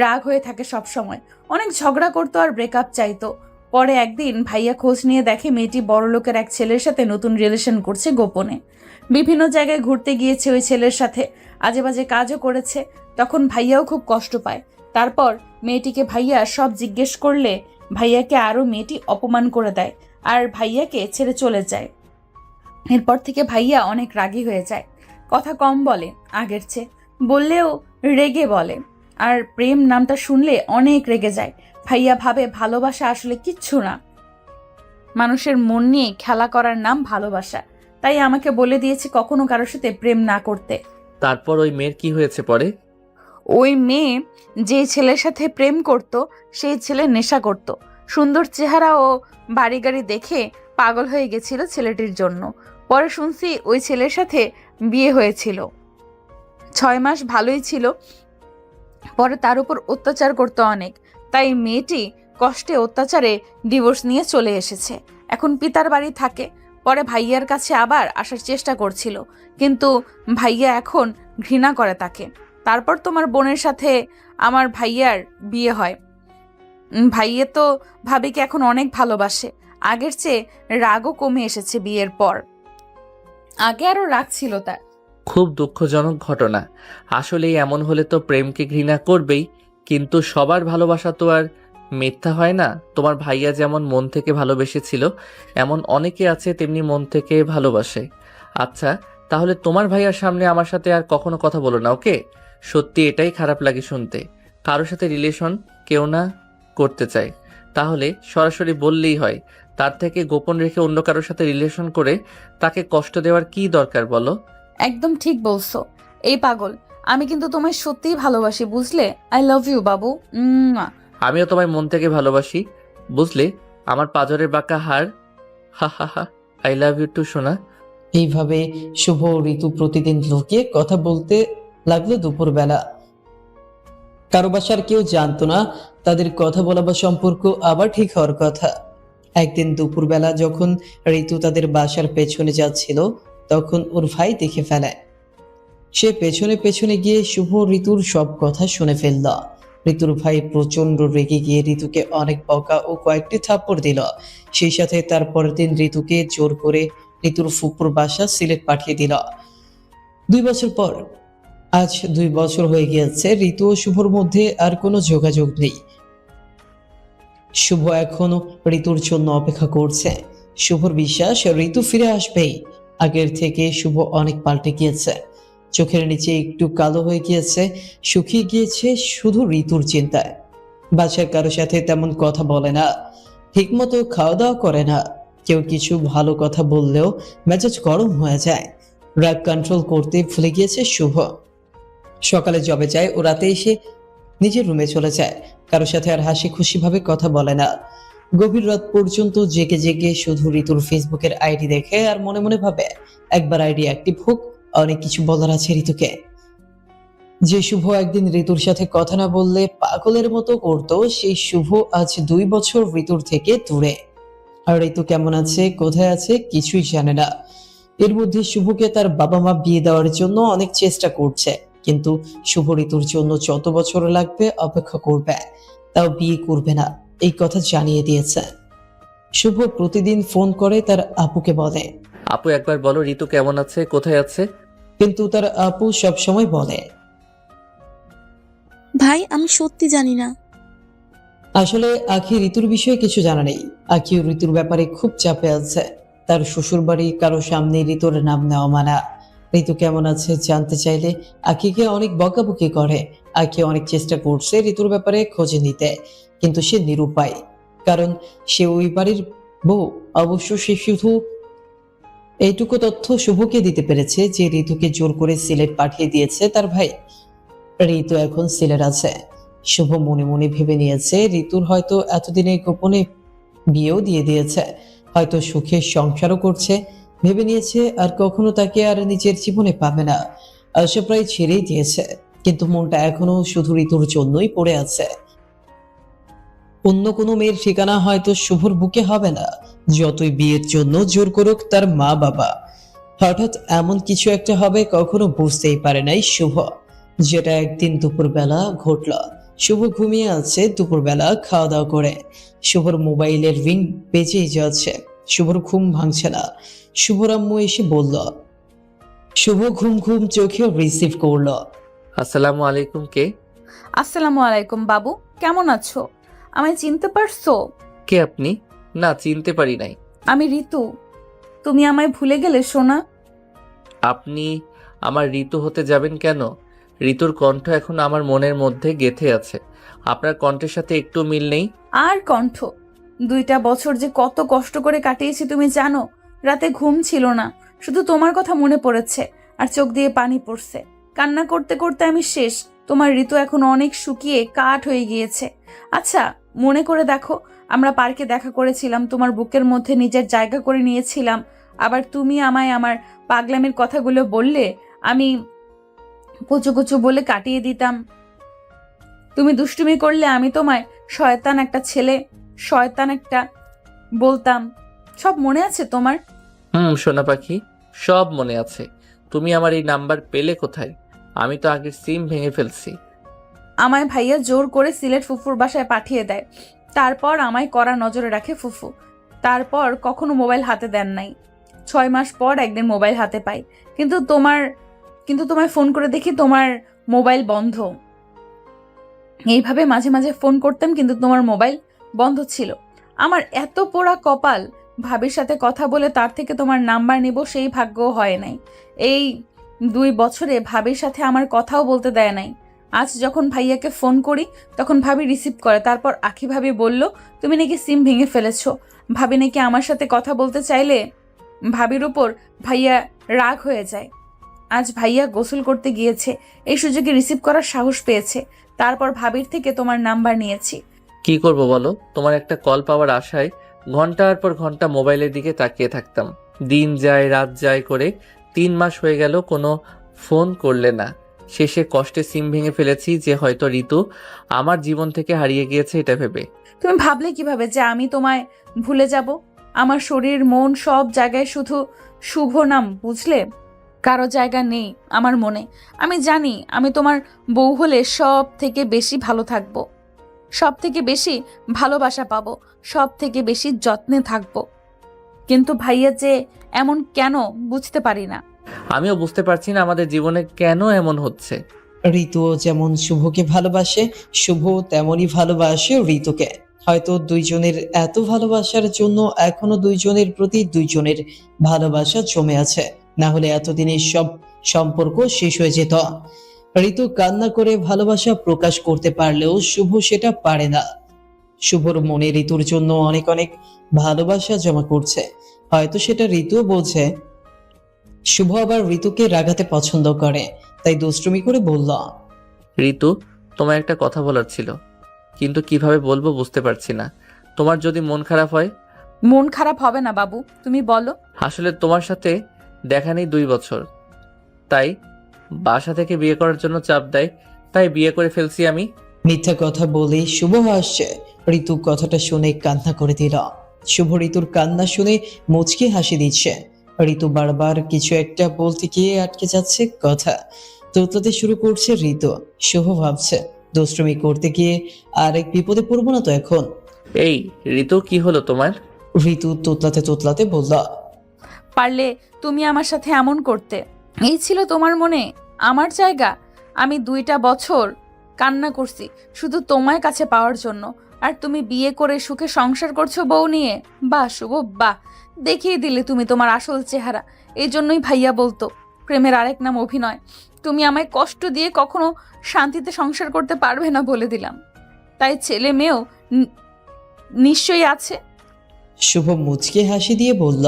Speaker 1: রাগ হয়ে থাকে সব সময়। অনেক ঝগড়া করতো আর ব্রেকআপ চাইতো। পরে একদিন ভাইয়া খোঁজ নিয়ে দেখে মেয়েটি বড়লোকের এক ছেলের সাথে নতুন রিলেশন করছে গোপনে। বিভিন্ন জায়গায় ঘুরতে গিয়েছে ওই ছেলের সাথে, আজে বাজে কাজও করেছে। তখন ভাইয়াও খুব কষ্ট পায়। তারপর মেয়েটিকে ভাইয়া সব জিজ্ঞেস করলে ভাইয়াকে আরও মেয়েটি অপমান করে দেয় আর ভাইয়াকে ছেড়ে চলে যায়। এরপর থেকে ভাইয়া অনেক রাগী হয়ে যায়, কথা কম বলে আগের চেয়ে, বললেও রেগে বলে। আর প্রেম নামটা শুনলে অনেক রেগে যায়। ভাইয়া ভাবে ভালোবাসা আসলে কিচ্ছু না, মানুষের মন নিয়ে খেলা করার নাম ভালোবাসা। তাই আমাকে বলে দিয়েছে কখনো কারোর সাথে প্রেম না করতে।
Speaker 3: তারপর ওই মেয়ের কি হয়েছে পরে?
Speaker 1: ওই মেয়ে যে ছেলের সাথে প্রেম করত সেই ছেলে নেশা করত। সুন্দর চেহারা ও বাড়ি গাড়ি দেখে পাগল হয়ে গেছিল ছেলেটির জন্য। পরে শুনছি ওই ছেলের সাথে বিয়ে হয়েছিল। 6 মাস ভালোই ছিল, পরে তার উপর অত্যাচার করত অনেক। তাই মেয়েটি কষ্টে অত্যাচারে ডিভোর্স নিয়ে চলে এসেছে। এখন পিতার বাড়ি থাকে। পরে ভাইয়ার কাছে আবার আসার চেষ্টা করছিল, কিন্তু ভাইয়া এখন ঘৃণা করে তাকে। তারপর তোমার বোনের সাথে আমার ভাইয়ার বিয়ে হয়। ভাইয়া তো ভাবিকে এখন অনেক ভালোবাসে, আগের চেয়ে রাগও কমে এসেছে বিয়ের পর। আগে আরো রাগ ছিল তার।
Speaker 3: খুব দুঃখজনক ঘটনা। আসলেই এমন হলে তো প্রেমকে ঘৃণা করবেই, কিন্তু সবার ভালোবাসা তো আর মিথ্যা হয় না। তোমার ভাইয়া যেমন মন থেকে ভালোবেসেছিল, এমন অনেকে আছে তেমনি মন থেকে ভালোবাসে। আচ্ছা, তাহলে তোমার ভাইয়ার সামনে আমার সাথে আর কখনো কথা বলো না, ওকে? সত্যি এটাই খারাপ লাগে শুনতে। কারোর সাথে রিলেশন কেউ না করতে চায়, তাহলে সরাসরি বললেই হয়। তার থেকে গোপন রেখে অন্য কারোর সাথে রিলেশন করে তাকে কষ্ট দেওয়ার কি দরকার বলো?
Speaker 1: একদম ঠিক বলছো। এই পাগল, আমি কিন্তু তোমায় সত্যিই ভালোবাসি, বুঝলে? আই লাভ ইউ বাবু।
Speaker 3: আমিও তোমায় মন থেকে ভালোবাসি, বুঝলে? আমার পাজরের বাঁকা হার। হা হা হা, আই লাভ ইউ টু সোনা।
Speaker 2: এইভাবে শুভ ও ঋতু প্রতিদিন লুকিয়ে কথা বলতে লাগলো দুপুরবেলা। কারো বাসার কেউ জানতো না তাদের কথা বলা বা সম্পর্ক আবার ঠিক হওয়ার কথা। একদিন দুপুরবেলা যখন ঋতু তাদের বাসার পেছনে যাচ্ছিল, তখন ওর ভাই দেখে ফেলে। সে পেছনে পেছনে গিয়ে শুভ ঋতুর সব কথা শুনে ফেলল। ঋতুর ভাই প্রচন্ড রেগে গিয়ে ঋতুকে অনেক বকা ও কয়েকটি থাপ্পড় দিল। সেই সাথে তার পরের দিন ঋতুকে জোর করে ঋতুর ফুপুর বাসা সিলেট পাঠিয়ে দিল। 2 বছর পর, আজ 2 বছর হয়ে গিয়েছে। ঋতু ও শুভর মধ্যে আর কোনো যোগাযোগ নেই। শুভ এখনো ঋতুর জন্য অপেক্ষা করছে। শুভর বিশ্বাস ঋতু ফিরে আসবেই। আগের থেকে শুভ অনেক পাল্টে গিয়েছে। চোখের নিচে একটু কালো হয়ে গিয়েছে, শুকিয়ে গিয়েছে শুধু ঋতুর চিন্তায়। বাসার কারো সাথে তেমন কথা বলে না, ঠিকমতো খাওয়া দাওয়া করে না। কেউ কিছু ভালো কথা বললেও মেজাজ গরম হয়ে যায়। রাগ কন্ট্রোল করতে ভুলে গিয়েছে শুভ। সকালে জবে যায় ও রাতে এসে নিজের রুমে চলে যায়। কারোর সাথে আর হাসি খুশি ভাবে কথা বলে না। গভীর রাত পর্যন্ত জেগে জেগে শুধু ঋতুর ফেসবুকের আইডি দেখে আর মনে মনে ভাবে একবার আইডি অ্যাক্টিভ হোক, অনেক কিছু বলার আছে ঋতুকে। যে শুভ একদিন ঋতুর সাথে কথা না বললে পাগলের মতো করতো, সেই শুভ আজ 2 বছর ঋতুর থেকে দূরে। আর ঋতু কেমন আছে, কোথায় আছে, কিছুই জানে না। এর মধ্যে শুভকে তার বাবা মা বিয়ে দেওয়ার জন্য অনেক চেষ্টা করছে, কিন্তু শুভ ঋতুর জন্য যত বছর লাগবে অপেক্ষা করবে, তাও বিয়ে করবে না, এই কথা জানিয়ে দিয়েছে। শুভ প্রতিদিন ফোন করে তার আপুকে বলে,
Speaker 3: আপু একবার বলো ঋতু কেমন আছে, কোথায় আছে?
Speaker 2: কিন্তু তার আপু সব সময় বলে,
Speaker 5: ভাই আমি সত্যি জানি না।
Speaker 2: আসলে আখি ঋতুর বিষয়ে কিছু জানা নেই। আখি ঋতুর ব্যাপারে খুব চাপে আছে। তার শ্বশুর বাড়ি কারো সামনে ঋতুর নাম নেওয়া মানা। ঋতু কেমন আছে জানতে চাইলে আখিকে অনেক বকাবকি করে। আখি অনেক চেষ্টা করছে ঋতুর ব্যাপারে খোঁজ নিতে, কিন্তু সে নিরুপায়, কারণ সে ওই বাড়ির বউ। অবশ্য সে শুধু এইটুকু তথ্য শুভকে দিতে পেরেছে যে ঋতুকে জোর করে সিলেট পাঠিয়ে দিয়েছে তার ভাই। ঋতু এখন সিলেট আছে। শুভ মনে মনে ভেবে নিয়েছে ঋতুর হয়তো এতদিনে গোপনে বিয়েও দিয়ে দিয়েছে, হয়তো সুখে সংসারও করছে। ভেবে নিয়েছে আর কখনো তাকে আর নিজের জীবনে পাবে না। আশা প্রায় ছেড়েই দিয়েছে, কিন্তু মনটা এখনো শুধু ঋতুর জন্যই পড়ে আছে। অন্য কোনো মেয়ের ঠিকানা হয়তো শুভর বুকে হবে না, যতই বিয়ের জন্য জোর করুক তার মা বাবা। হঠাৎ এমন কিছু একটা হবে কখনো বুঝতেই পারে নাই শুভ, যেটা একদিন দুপুরবেলা ঘটল। শুভ ঘুমিয়ে আছে দুপুরবেলা খাওয়া দাওয়া করে। শুভর মোবাইলের রিং বেজেই যাচ্ছে, শুভর ঘুম ভাঙছে না। শুভর আম্মু এসে বলল। শুভ ঘুম ঘুম চোখে রিসিভ করলো।
Speaker 3: আসসালামু আলাইকুম। কে?
Speaker 1: আসসালামু আলাইকুম বাবু, কেমন আছো? আমায় চিনতে পারছো?
Speaker 3: কে আপনি? না, চিনতে পারি নাই।
Speaker 1: আমি ঋতু। তুমি আমায় ভুলে গেলে সোনা?
Speaker 3: আপনি আমার ঋতু হতে যাবেন কেন? ঋতুর কণ্ঠ এখন আমার মনের মধ্যে গেঁথে আছে। আপনার কণ্ঠের সাথে একটু মিল নেই?
Speaker 1: আর কণ্ঠ? 2টা বছর যে কত কষ্ট করে কাটিয়েছি তুমি জানো। রাতে ঘুম ছিল না, শুধু তোমার কথা মনে পড়েছে আর চোখ দিয়ে পানি পড়ছে। কান্না করতে করতে আমি শেষ। তোমার ঋতু এখন অনেক শুকিয়ে কাঠ হয়ে গিয়েছে। আচ্ছা, মনে করে দেখো, আমরা পার্কে দেখা করেছিলাম, তোমার বুকের মধ্যে নিজের জায়গা করে নিয়েছিলাম। আবার তুমি আমায় আমার পাগলামির কথাগুলো বললে, আমি কুচু কুচু বলে কাটিয়ে দিতাম। তুমি দুষ্টুমি করলে আমি তোমায় শয়তান একটা ছেলে, শয়তান একটা বলতাম। সব মনে আছে তোমার?
Speaker 3: সোনা পাখি, সব মনে আছে। তুমি আমার এই নাম্বার পেলে কোথায়? আমি তো আগের সিম ভেঙে ফেলছি।
Speaker 1: আমায় ভাইয়া জোর করে সিলেট ফুফুর বাসায় পাঠিয়ে দেয়। তারপর আমায় কড়া নজরে রাখে ফুফু। তারপর কখনো মোবাইল হাতে দেন নাই। 6 মাস পর একদিন মোবাইল হাতে পাই, কিন্তু তোমায় ফোন করে দেখি তোমার মোবাইল বন্ধ। এইভাবে মাঝে মাঝে ফোন করতাম, কিন্তু তোমার মোবাইল বন্ধ ছিল। আমার এত পোড়া কপাল, ভাবির সাথে কথা বলে তার থেকে তোমার নাম্বার নেব সেই ভাগ্য হয় নাই। এই 2 বছরে ভাবির সাথে আমার কথাও বলতে দেয় নাই। আজ যখন ভাইয়াকে ফোন করি তখন ভাবি রিসিভ করে। তারপর আখি ভাবি বলল তুমি নাকি সিম ভেঙে ফেলেছো। ভাবি নাকি আমার সাথে কথা বলতে চাইলে ভাবির উপর ভাইয়া রাগ হয়ে যায়। আজ ভাইয়া গোসল করতে গিয়েছে, এই সুযোগে রিসিভ করার সাহস পেয়েছে। তারপর ভাবির থেকে তোমার নাম্বার নিয়েছি।
Speaker 3: কি করব বলো? তোমার একটা কল পাওয়ার আশায় ঘন্টার পর ঘন্টা মোবাইলের দিকে তাকিয়ে থাকতাম। দিন যায় রাত যায় করে 3 মাস হয়ে গেল, কোনো ফোন করলে না। শেষে কষ্টে সিম ভেঙে ফেলেছি যে হয়তো ঋতু আমার জীবন থেকে হারিয়ে গিয়েছে এটা ভেবে।
Speaker 1: তুমি ভাবলে কিভাবে যে আমি তোমায় ভুলে যাব? আমার শরীর মন সব জায়গায় শুধু শুভ নাম, বুঝলে? কারো জায়গা নেই আমার মনে। আমি জানি আমি তোমার বউ হলে সব থেকে বেশি ভালো থাকবো, সব থেকে বেশি ভালোবাসা পাবো, সব থেকে বেশি যত্নে থাকবো। কিন্তু ভাইয়া যে এমন কেন বুঝতে পারি না।
Speaker 3: আমিও বুঝতে পারছি না আমাদের জীবনে কেন এমন হচ্ছে।
Speaker 2: ঋতুও যেমন শুভকে ভালোবাসে, শুভ তেমনই ভালোবাসে ঋতুকে। হয়তো দুইজনের এত ভালোবাসার জন্য এখনো দুইজনের প্রতি দুইজনের ভালোবাসা জমে আছে, না হলে এতদিনের সব সম্পর্ক শেষ হয়ে যেত। ঋতু কান্না করে ভালোবাসা প্রকাশ করতে পারলেও শুভ সেটা পারে না। শুভর মনে ঋতুর জন্য অনেক অনেক ভালোবাসা জমা করছে, হয়তো সেটা ঋতুও বোঝে। শুভ আবার ঋতুকে রাগাতে পছন্দ করে, তাই দুষ্টুমি করে বলল,
Speaker 3: ঋতু, তোমার একটা কথা বলার ছিল, কিন্তু কিভাবে বলবো বুঝতে পারছি না। তোমার যদি মন খারাপ হয়?
Speaker 1: মন খারাপ হবে না বাবু, তুমি বলো।
Speaker 3: আসলে তোমার সাথে দেখা নেই 2 বছর, তাই বাসা থেকে বিয়ে করার জন্য চাপ দেয়, তাই বিয়ে করে ফেলছি আমি।
Speaker 2: মিথ্যা কথা বলে শুভ হাসছে। ঋতু কথাটা শুনে কান্না করে দিল। শুভ ঋতুর কান্না শুনে মুচকি হাসি দিচ্ছে। ঋতু বারবার কিছু একটা বলতে গিয়ে আটকে যাচ্ছে কথা। তোতলাতে শুরু করছে ঋতু। শুভ ভাবছে দুষ্টুমি করতে গিয়ে আরেক বিপদে পড়বো না তো এখন।
Speaker 3: এই ঋতু, কি হলো তোমার?
Speaker 2: ঋতু তোতলাতে তোতলাতে বলল,
Speaker 1: পারলে তুমি আমার সাথে এমন করতে। এই ছিল তোমার মনে আমার জায়গা। আমি 2টা বছর কান্না করছি শুধু তোমায় কাছে পাওয়ার জন্য, আর তুমি বিয়ে করে সুখে সংসার করছো বউ নিয়ে। বাহ শুভ, বাহ, দেখিয়ে দিলে তুমি তোমার আসল চেহারা। এই জন্যই ভাইয়া বলতো প্রেমের আরেক নাম অভিনয়। তুমি আমায় কষ্ট দিয়ে কখনো শান্তিতে সংসার করতে পারবে না বলে দিলাম। তাই ছেলে মেয়েও নিশ্চয়ই আছে।
Speaker 2: শুভ মুচকি হাসি দিয়ে বলল,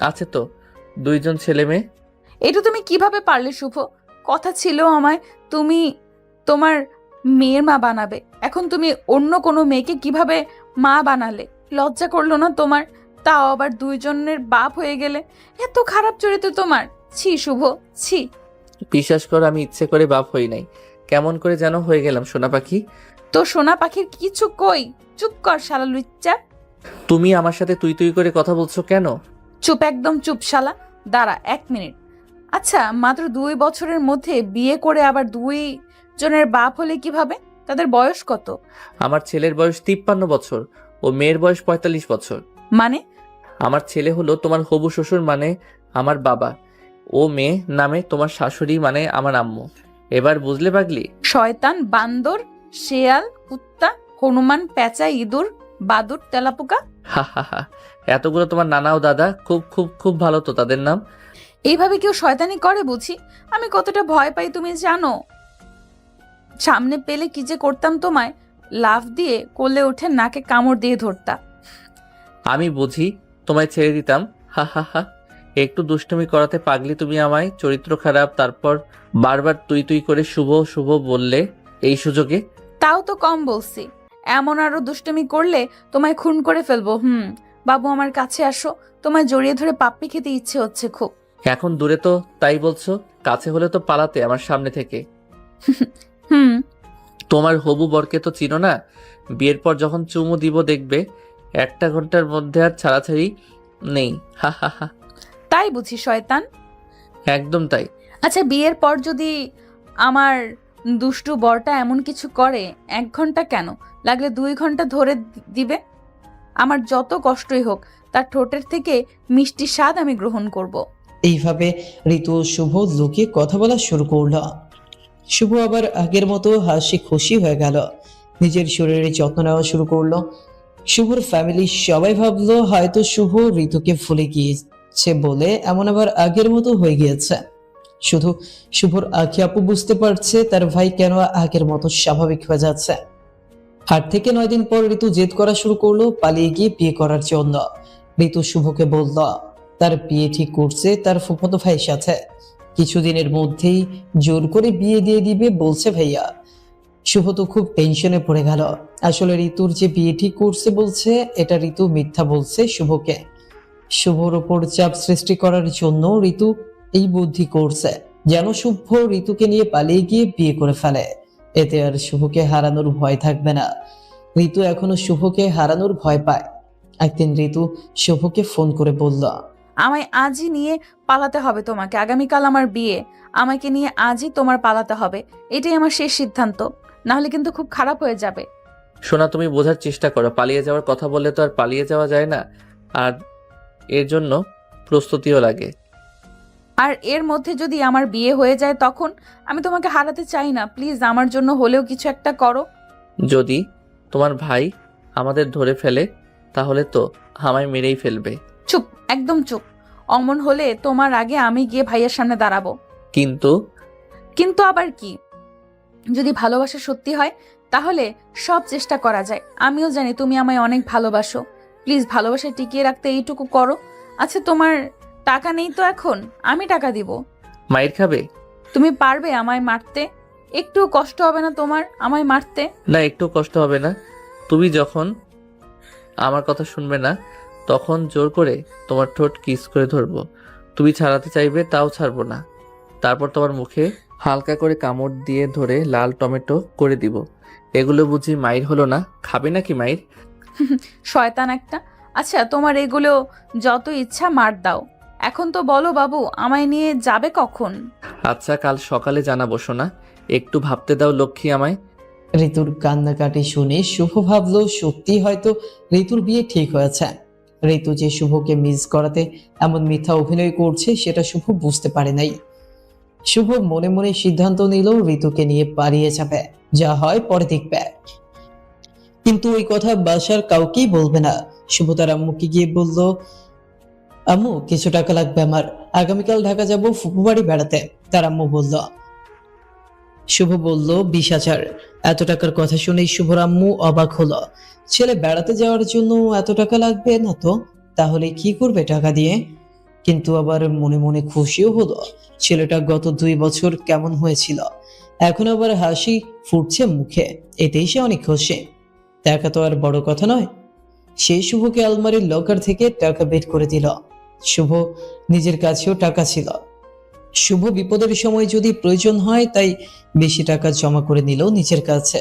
Speaker 3: আছে তো, 2জন ছেলে মেয়ে।
Speaker 1: এটা তুমি কিভাবে পারলে শুভ? কথা ছিল আমায় তুমি তোমার মেয়ের মা বানাবে, এখন তুমি অন্য কোনো মেয়েকে কিভাবে মা বানালে? লজ্জা করলো না তোমার? তাও আবার 2জনের বাপ হয়ে গেলে। এত খারাপ চরিত্র তোমার, ছি শুভ, ছি।
Speaker 3: বিশ্বাস করো, আমি ইচ্ছে করে বাপ হই নাই, কেমন করে যেন হয়ে গেলাম সোনা পাখি।
Speaker 1: তো সোনা পাখির কিছু কই? চুপ কর শালা লুচ্চা।
Speaker 3: তুমি আমার সাথে তুই তুই করে কথা বলছো কেন?
Speaker 1: চুপ, একদম চুপ শালা। দাঁড়া 1 মিনিট। আচ্ছা, মাত্র 2 বছরের মধ্যে বিয়ে করে আবার 2জনের বাপ হলে কিভাবে? তাদের বয়স কত?
Speaker 3: আমার ছেলের বয়স 53 বছর ও মেয়ের বয়স 45 বছর।
Speaker 1: মানে?
Speaker 3: আমার ছেলে হলো তোমার হবু শ্বশুর মানে আমার বাবা, ও মেয়ে নামে তোমার শাশুড়ি মানে আমার আম্মু। এবার বুঝলে পাগলি?
Speaker 1: শয়তান, বান্দর, শেয়াল, কুত্তা, হনুমান, পেঁচা, ইঁদুর, বাদুর, তেলাপোকা।
Speaker 3: হা হা হা, এতগুলো তোমার নানা ও দাদা, খুব খুব খুব ভালো তো তাদের নাম।
Speaker 1: এইভাবে কেউ শয়তানি করে বুঝি? আমি কতটা ভয় পাই তুমি জানো? সামনে পেলে কি যে করতাম তোমায়, লাফ দিয়ে কোলে উঠে নাকে কামড় দিয়ে ধরতা।
Speaker 3: আমি বুঝি তোমায় ছেড়ে দিতাম। হা হা হা, একটু দুষ্টুমি করাতে পাগলি তুমি আমায়, চরিত্র খারাপ, তারপর বারবার তুই তুই করে শুভ শুভ বললে এই সুযোগে।
Speaker 1: তাও তো কম বলছি, এমন আরো দুষ্টুমি করলে তোমায় খুন করে ফেলবো। বাবু আমার কাছে আসো, তোমায় জড়িয়ে ধরে পাপ্পি খেতে ইচ্ছে হচ্ছে খুব।
Speaker 3: এখন দূরে তো তাই বলছো, কাছে হলে তো পালাতে আমার সামনে থেকে। তোমার হবু বরকে তো চিনো না, বিয়ের পর যখন চুমু দিব দেখবে 1 ঘন্টার মধ্যে আর ছাড়াছাড়ি নেই। হা হা হা।
Speaker 1: তাই বুঝি শয়তান?
Speaker 3: একদম তাই।
Speaker 1: আচ্ছা, বিয়ের পর যদি আমার দুষ্টু বরটা এমন কিছু করে, 1 ঘন্টা কেন, লাগলে 2 ঘন্টা ধরে দিবে, আমার যত কষ্টই হোক তার ঠোঁটের থেকে মিষ্টি স্বাদ আমি গ্রহণ করব।
Speaker 2: এইভাবে ঋতু ও শুভ লুকিয়ে কথা বলা শুরু করলো। শুভ আবার আগের মতো হাসি খুশি হয়ে গেল, নিজের শরীরের যত্ন নেওয়া শুরু করলো। শুভর ফ্যামিলি সবাই ভাবলো হয়তো শুভ ঋতুকে ভুলে গিয়েছে বলে এমন আবার আগের মতো হয়ে গিয়েছে। শুধু শুভর আখি আপু বুঝতে পারছে তার ভাই কেন আগের মতো স্বাভাবিক হয়ে যাচ্ছে। 8 থেকে 9 দিন পর ঋতু জেদ করা শুরু করলো পালিয়ে গিয়ে বিয়ে করার জন্য। ঋতু শুভকে বলল তার বিয়ে ঠিক করছে তার ফুফাতো ভাইয়ের সাথে, কিছুদিনের মধ্যেই জোর করে বিয়ে দিয়ে দিবে বলছে ভাইয়া। শুভ তো খুব টেনশনে পড়ে গেল। আসলে ঋতুর যে বিয়ে ঠিক করছে বলছে, এটা ঋতু মিথ্যা বলছে শুভকে। শুভর ওপর চাপ সৃষ্টি করার জন্য ঋতু এই বুদ্ধি করছে যেন শুভ ঋতুকে নিয়ে পালিয়ে গিয়ে বিয়ে করে ফেলে, এতে আর শুভকে হারানোর ভয় থাকবে না। ঋতু এখনো শুভকে হারানোর ভয় পায়। একদিন ঋতু শুভকে ফোন করে বলল,
Speaker 1: আমায় আজই নিয়ে পালাতে হবে তোমাকে, আগামীকাল আমার বিয়ে, আমাকে নিয়ে আজই তোমার পালাতে হবে, এটাই আমার শেষ সিদ্ধান্ত, না হলে কিন্তু খুব খারাপ হয়ে যাবে।
Speaker 3: সোনা, তুমি বোঝার চেষ্টা করো। পালিয়ে যাওয়ার কথা বললে তো আর পালিয়ে যাওয়া যায় না, আর এর জন্য প্রস্তুতিও লাগে।
Speaker 1: আর এর মধ্যে যদি আমার বিয়ে হয়ে যায় তখন? আমি তোমাকে হারাতে চাই না, প্লিজ আমার জন্য হলেও কিছু একটা করো।
Speaker 3: যদি তোমার ভাই আমাদের ধরে ফেলে তাহলে তো আমায় মেরেই ফেলবে।
Speaker 1: চুপ, একদম চুপ। অমন হলে তোমার আগে আমি গিয়ে ভাইয়ের সামনে দাঁড়াবো।
Speaker 3: কিন্তু
Speaker 1: কিন্তু আবার কি? যদি ভালোবাসা সত্যি হয় তাহলে সব চেষ্টা করা যায়। আমিও জানি তুমি আমায় অনেক ভালোবাসো, প্লিজ ভালোবাসা টিকিয়ে রাখতে এইটুকু করো। আচ্ছা, তোমার টাকা নেই তো এখন, আমি টাকা দিব।
Speaker 3: মাইর খাবে?
Speaker 1: তুমি পারবে আমায় মারতে? একটু কষ্ট হবে না তোমার আমায় মারতে?
Speaker 3: না, একটু কষ্ট হবে না। তুমি যখন আমার কথা শুনবে না তখন জোর করে তোমার ঠোঁট কিস করে ধরবো। তুমি ছাড়াতে চাইবে, তাও ছাড়বো না। তারপর তোমার মুখে হালকা করে কামড় দিয়ে ধরে লাল টমেটো করে দিব। এগুলো বুঝি মাইর হলো না? খাবে নাকি মাইর?
Speaker 1: শয়তান একটা। আচ্ছা, তোমার এগুলো যত ইচ্ছা মার দাও, এখন তো বলো বাবু আমায় নিয়ে যাবে কখন?
Speaker 3: আচ্ছা, কাল সকালে জানাবো সোনা, একটু ভাবতে দাও লক্ষ্মী আমায়।
Speaker 2: ঋতুর কান্নাকাটি শুনে শুভ ভাবলো সত্যি হয়তো ঋতুর বিয়ে ঠিক হয়েছে। ঋতু যে শুভকে মিস করাতে এমন মিথ্যা অভিনয় করছে সেটা শুভ বুঝতে পারে নাই। শুভ মনে মনে সিদ্ধান্ত নিল ঋতুকে নিয়ে পালিয়ে যাবে, যা হয় পরে দেখবে। কিন্তু ওই কথা বাসার কাউকেই বলবে না। শুভ তার আম্মুকে গিয়ে বলল, আম্মু কিছু টাকা লাগবে আমার, আগামীকাল ঢাকা যাব ফুপু বাড়ি বেড়াতে। তার আম্মু বলল। শুভ বলল 20,000। এত টাকার কথা শুনেই শুভর আম্মু অবাক হলো। ছেলে বেড়াতে যাওয়ার জন্য এত টাকা লাগবে না তো, তাহলে কি করবে টাকা দিয়ে? কিন্তু আবার মনে মনে খুশিও হলো। ছেলেটা গত 2 বছর কেমন হয়েছিল, এখন আবার হাসি ফুটছে মুখে, এতেই সে অনেক খুশি। টাকা তো আর বড় কথা নয়। সে শুভকে আলমারির লকার থেকে টাকা বের করে দিল। শুভ নিজের কাছেও টাকা ছিল, শুভ বিপদের সময় যদি প্রয়োজন হয় তাই বেশি টাকা জমা করে নিল নিজের কাছে।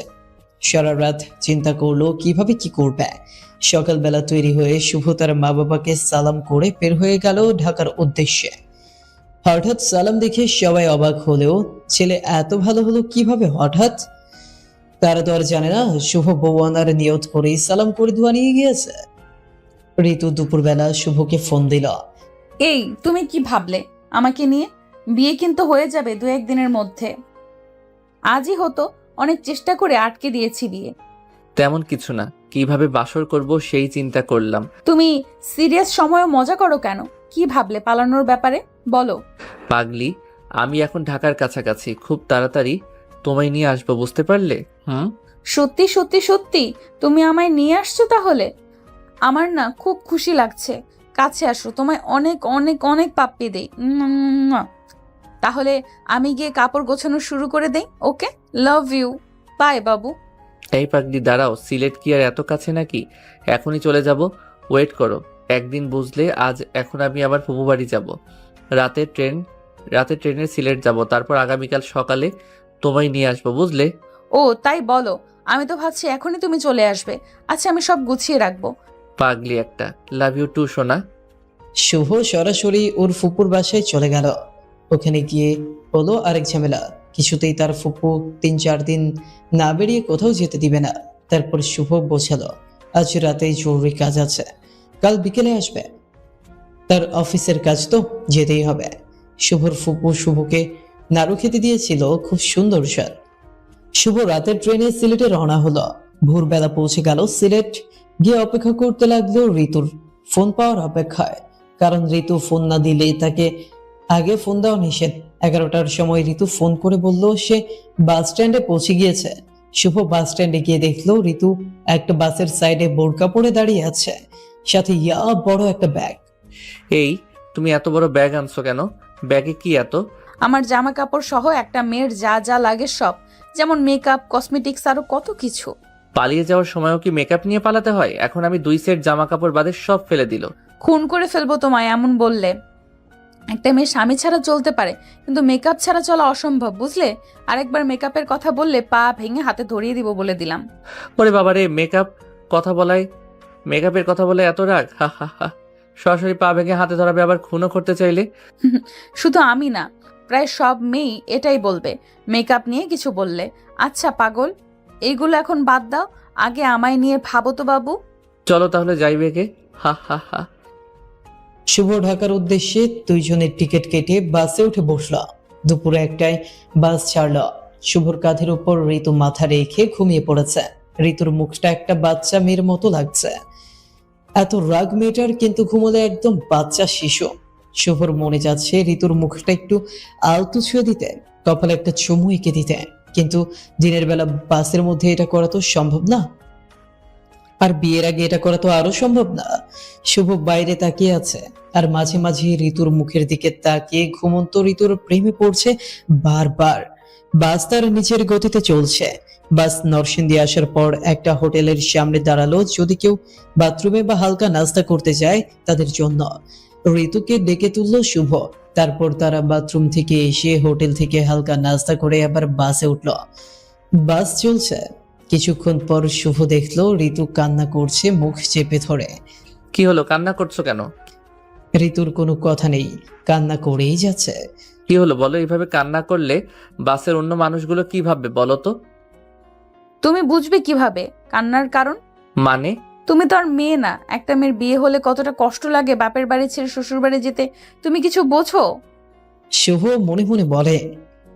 Speaker 2: সারা রাত চিন্তা করলো কিভাবে কি করবে। সকালবেলা তৈরি হয়ে শুভ তার মা বাবাকে সালাম করে বের হয়ে গেল ঢাকার উদ্দেশ্যে। হঠাৎ সালাম দেখে সবাই অবাক হলেও ছেলে এত ভালো হলো কিভাবে হঠাৎ? তারা তো আর জানে না শুভ বউ আনার নিয়ত করেই সালাম করে দোয়া নিয়ে গিয়েছে। ঋতু দুপুরবেলা শুভকে ফোন দিল।
Speaker 1: এই তুমি কি ভাবলে আমাকে নিয়ে? বিয়ে কিন্তু হয়ে যাবে 2-1 দিনের মধ্যে, আজই হতো, অনেক চেষ্টা করে আটকে দিয়েছি বিয়ে।
Speaker 3: তেমন কিছু না, কিভাবে বাসর করব সেই চিন্তা করলাম।
Speaker 1: তুমি সিরিয়াস সময় মজা করো কেন? কি ভাবলে পালানোর ব্যাপারে বলো।
Speaker 3: পাগলি, আমি এখন ঢাকার কাছাকাছি, খুব তাড়াতাড়ি তোমায় নিয়ে আসবো, বুঝতে পারলে?
Speaker 1: সত্যি সত্যি সত্যি তুমি আমায় নিয়ে আসছো? তাহলে আমার না খুব খুশি লাগছে। কাছে আসো, তোমায় অনেক অনেক অনেক পাপ্পি দেই। তাহলে আমি গিয়ে কাপড় গোছানো শুরু করে দেই। ওকে, লাভ ইউ, বাই বাবু।
Speaker 3: এই পাগলি দাঁড়াও, সিলেট কি আর এত কাছে নাকি? এখনই চলে যাব, ওয়েট করো। একদিন বুঝলে, আজ এখন আমি আবার ফুপু বাড়ি যাব, রাতে ট্রেনে সিলেট যাব, তারপর আগামীকাল সকালে তোমায় নিয়ে আসবো, বুঝলে?
Speaker 1: ও তাই বলো, আমি তো ভাবছি এখনই তুমি চলে আসবে। আচ্ছা, আমি সব গুছিয়ে রাখবো।
Speaker 3: পাগলি একটা, লাভ ইউ টু সোনা।
Speaker 2: শুভ সরাসরি ওর ফুপুর বাসায় চলে গেল। ওখানে গিয়ে হলো আরেক ঝামেলা। কিছুতেই তার ফুপু 3-4 দিন না বেরিয়ে কোথাও যেতে দিবে না। তারপর শুভ বোঝালো আজ রাতে জরুরি কাজ আছে, কাল বিকেলে আসবে। তার অফিসের কাজ তো যেতেই হবে। শুভর ফুপু শুভকে নাড়ু খেতে দিয়েছিল খুব সুন্দর স্বাদ। শুভ রাতের ট্রেনে সিলেটে রওনা হলো। ভোরবেলা পৌঁছে গেল সিলেট। গিয়ে অপেক্ষা করতে লাগলো ঋতুর ফোন পাওয়ার অপেক্ষায়। কারণ ঋতু ফোন না দিলে তাকে আগে ফোন দেওয়া নিষেধ। 11টার সময় ঋতু ফোন করে বলল সে বাস স্ট্যান্ডে পৌঁছে গিয়েছে। শুভ বাস স্ট্যান্ডে গিয়ে দেখলো ঋতু একটা বাসের সাইডে বোরকা পরে দাঁড়িয়ে আছে, সাথে ইয়া বড় একটা ব্যাগ।
Speaker 3: এই, তুমি এত বড় ব্যাগ আনছো কেন? ব্যাগে কি এত?
Speaker 1: আমার জামা কাপড় সহ একটা মেয়ের যা যা লাগে সব, যেমন মেকআপ, কসমেটিক্স, আরো কত কিছু।
Speaker 3: পালিয়ে যাওয়ার সময়ও কি মেকআপ নিয়ে পালাতে হয়? এখন আমি 2 সেট জামা কাপড় বাদে সব ফেলে দিল।
Speaker 1: খুন করে ফেলবো তোমায় এমন বললে। একটা মেয়ে স্বামী ছাড়া চলতে পারে, কিন্তু মেকআপ ছাড়া চলা অসম্ভব, বুঝলে? আরেকবার মেকআপের কথা বললে পা ভেঙে হাতে ধরিয়ে দিব বলে দিলাম।
Speaker 3: ওরে বাবারে, মেকআপের কথা বলে এত রাগ? হা হা হা। সরাসরি পা ভেঙে হাতে ধরাবে, আবার খুনও করতে চাইলে?
Speaker 1: শুধু আমি না, প্রায় সব মেয়েই এটাই বলবে মেকআপ নিয়ে কিছু বললে। আচ্ছা পাগল, এইগুলো এখন বাদ দাও, আগে আমায় নিয়ে ভাবো তো বাবু।
Speaker 3: চলো তাহলে যাই বেগে। হা হা হা।
Speaker 2: শুভ ঢাকার উদ্দেশ্যে দুইজনের টিকিট কেটে বাসে উঠে বসল। দুপুরে 1টায় বাস ছাড়ল। শুভর কাঁধের উপর ঋতু মাথা রেখে ঘুমিয়ে পড়েছে। ঋতুর মুখটা একটা বাচ্চা মেয়ের মতো লাগছে। এত রাগ মেয়েটার, কিন্তু ঘুমোলে একদম বাচ্চা শিশু। শুভর মনে যাচ্ছে ঋতুর মুখটা একটু আলতো ছুঁয়ে দিতে, কপালে একটা চুমু এঁকে দিতে, কিন্তু দিনের বেলা বাসের মধ্যে এটা করা তো সম্ভব না। আর বিয়ের আগে এটা করা তো আরো সম্ভব না। শুভ বাইরে তাকিয়ে আছে আর মাঝে মাঝে ঋতুর মুখের দিকে তাকিয়ে ঘুমন্ত ঋতুর প্রেমে পড়ছে বারবার। বাস তার নিচের গতিতে চলছে। বাস নরসিংদী আসার পর একটা হোটেলের সামনে দাঁড়ালো। যদি কেউ বাথরুমে বা হালকা নাস্তা করতে যায় তাদের জন্য। ঋতুকে ডেকে তুললো শুভ। তারপর তারা বাথরুম থেকে এসে হোটেল থেকে হালকা নাস্তা করে আবার বাসে উঠলো। বাস চলছে। কিছুক্ষণ পর শুভ দেখলো ঋতু কান্না করছে মুখ চেপে ধরে।
Speaker 3: কি হলো, কান্না করছো কেন?
Speaker 2: ঋতুর কোনো কথা নেই, কান্না করেই যাচ্ছে।
Speaker 3: কি হলো বলো? এইভাবে কান্না করলে বাসের অন্য মানুষগুলো কি ভাববে বলো তো?
Speaker 1: তুমি বুঝবে কিভাবে কান্নার কারণ?
Speaker 3: মানে?
Speaker 1: তুমি তো আর মেয়ে না। একটা মেয়ের বিয়ে হলে কতটা কষ্ট লাগে বাপের বাড়ি ছেড়ে শ্বশুর বাড়ি যেতে, তুমি কিছু বোঝো?
Speaker 2: শুভ মনে মনে বলে,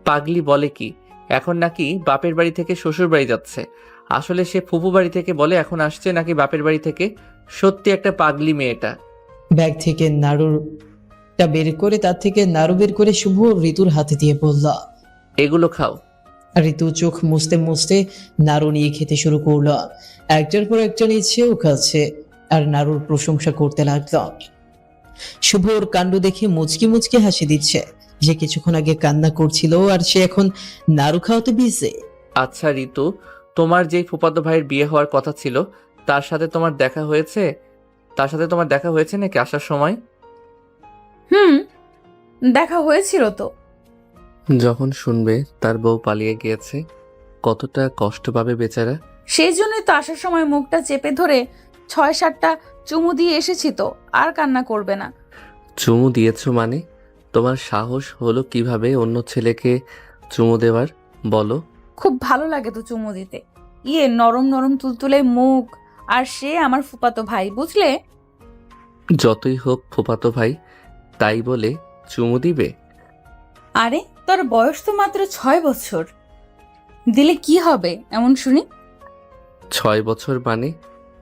Speaker 3: পাগলি বলে কি? এখন নাকি বাপের বাড়ি থেকে শ্বশুর বাড়ি যাচ্ছে। আসলে সে ফুপু বাড়ি থেকে বলে এখন আসছে নাকি বাপের বাড়ি থেকে। সত্যি একটা পাগলি মেয়েটা।
Speaker 2: ব্যাগ থেকে নাড়ুটা বের করে তার থেকে নাড়ু বের করে শুভ ঋতুর হাতে দিয়ে বলল,
Speaker 3: এগুলো খাও।
Speaker 2: ঋতু চোখ মুছতে মুছতে নাড়ু নিয়ে খেতে শুরু করলো। একটার পর একটা নিচ্ছেও খাচ্ছে আর নাড়ুর প্রশংসা করতে লাগলো। শুভ ওর কাণ্ড দেখে মুচকি মুচকি হাসি দিচ্ছে। যে কিছুক্ষণ আগে কান্না করছিল আর সে এখন নাড়ু খাওয়াতে বিজে।
Speaker 3: আচ্ছা ঋতু, তোমার যেই ফুফাতো ভাইয়ের বিয়ে হওয়ার কথা ছিল তার সাথে তোমার দেখা হয়েছে? নাকি আসার সময়?
Speaker 1: দেখা হয়েছিল তো।
Speaker 3: যখন শুনবে তার বউ পালিয়ে গিয়েছে, কতটা কষ্ট পাবে বেচারা।
Speaker 1: সেই জন্যই তো আসার সময় মুখটা চেপে ধরে 6-7টা চুমু দিয়ে এসেছি তো, আর কান্না করবে না।
Speaker 3: চুমু দিয়েছো মানে? তোমার সাহস হলো কিভাবে অন্য ছেলেকে চুমু দেওয়ার বলো?
Speaker 1: খুব ভালো লাগে তো চুমু দিতে। নরম নরম তুলতুলে মুখ, আর সে আমার ফুপাতো ভাই, বুঝলে?
Speaker 3: যতই হোক ফুফাতো ভাই, তাই বলে চুমু দিবে?
Speaker 1: আরে তোর বয়স তো মাত্র 6 বছর, দিলে কি হবে এমন শুনি?
Speaker 3: 6 বছর মানে?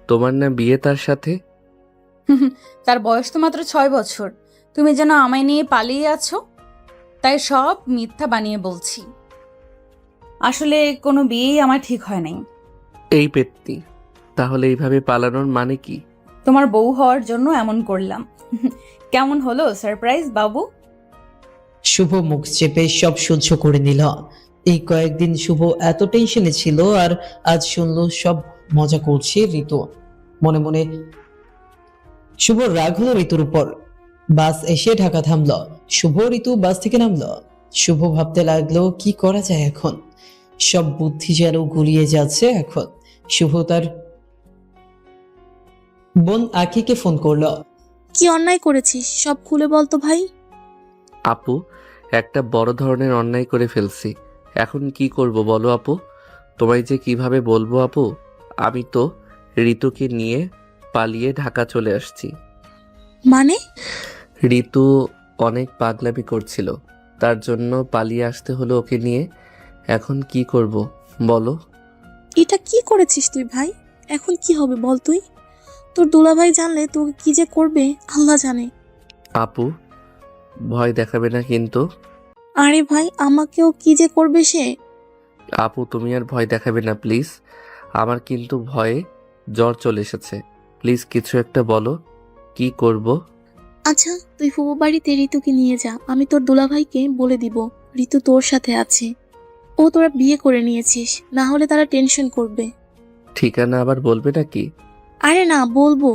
Speaker 3: তোমার না বিয়ে তার সাথে?
Speaker 1: তার বয়স তো মাত্র 6 বছর। তুমি যেন আমায় নিয়ে পালিয়ে আছো, তাই সব মিথ্যা বানিয়ে বলছি। আসলে কোনো বিয়েই আমার ঠিক হয় নাই।
Speaker 3: এই পেত্তি, তাহলে এইভাবে পালানোর মানে কি?
Speaker 1: তোমার বউ হওয়ার জন্য এমন করলাম। কেমন হলো সারপ্রাইজ বাবু?
Speaker 2: শুভ মুখ চেপে সব সহ্য করে নিল। এই কয়েকদিন শুভ এত টেনশনে ছিল আর আজ শুনলো সব মজা করছে ঋতু। মনে মনে শুভ রাগ হলো ঋতুর উপর। বাস এসে ঢাকা থামলো। শুভ ঋতু বাস থেকে নামলো। শুভ ভাবতে লাগলো কি করা যায় এখন। সব বুদ্ধি যেন গুলিয়ে যাচ্ছে এখন। শুভ তার বোন আখিকে ফোন করলো।
Speaker 5: কি অন্যায় করেছিস সব খুলে বল তো ভাই।
Speaker 3: আপু, একটা বড় ধরনের অন্যায় করে ফেলছি। এখন কি করব বলো আপু? তোমায় যে কিভাবে বলবো আপু? আমি তো ঋতুকে নিয়ে পালিয়ে ঢাকা চলে আসছি।
Speaker 5: মানে?
Speaker 3: ঋতু অনেক পাগলামি করছিল, তার জন্য পালিয়ে আসতে হলো ওকে নিয়ে। এখন কি করব বলো?
Speaker 5: এটা কি করেছিস তুই ভাই? এখন কি হবে বল তুই? তোর দুলাভাই জানলে তোকে কি যে করবে আল্লাহ জানে।
Speaker 3: আপু, ভয় দেখাবে না কিন্তু।
Speaker 5: আরে ভাই আমাকেও কি যে করবে সে।
Speaker 3: আপু, তুমি আর ভয় দেখাবে না প্লিজ। আমার কিন্তু ভয়ে জ্বর চলে এসেছে। প্লিজ কিছু একটা বলো, কি করব?
Speaker 5: আচ্ছা তুই ফুবু বাড়িতে ঋতুকে নিয়ে যা, আমি তোর দুলাভাইকে বলে দিব ঋতু তোর সাথে আছে। ও তোরা বিয়ে করে নিয়েছিস, না হলে তারা টেনশন করবে।
Speaker 3: ঠিকানা আবার বলবে নাকি?
Speaker 5: আরে না বলবো,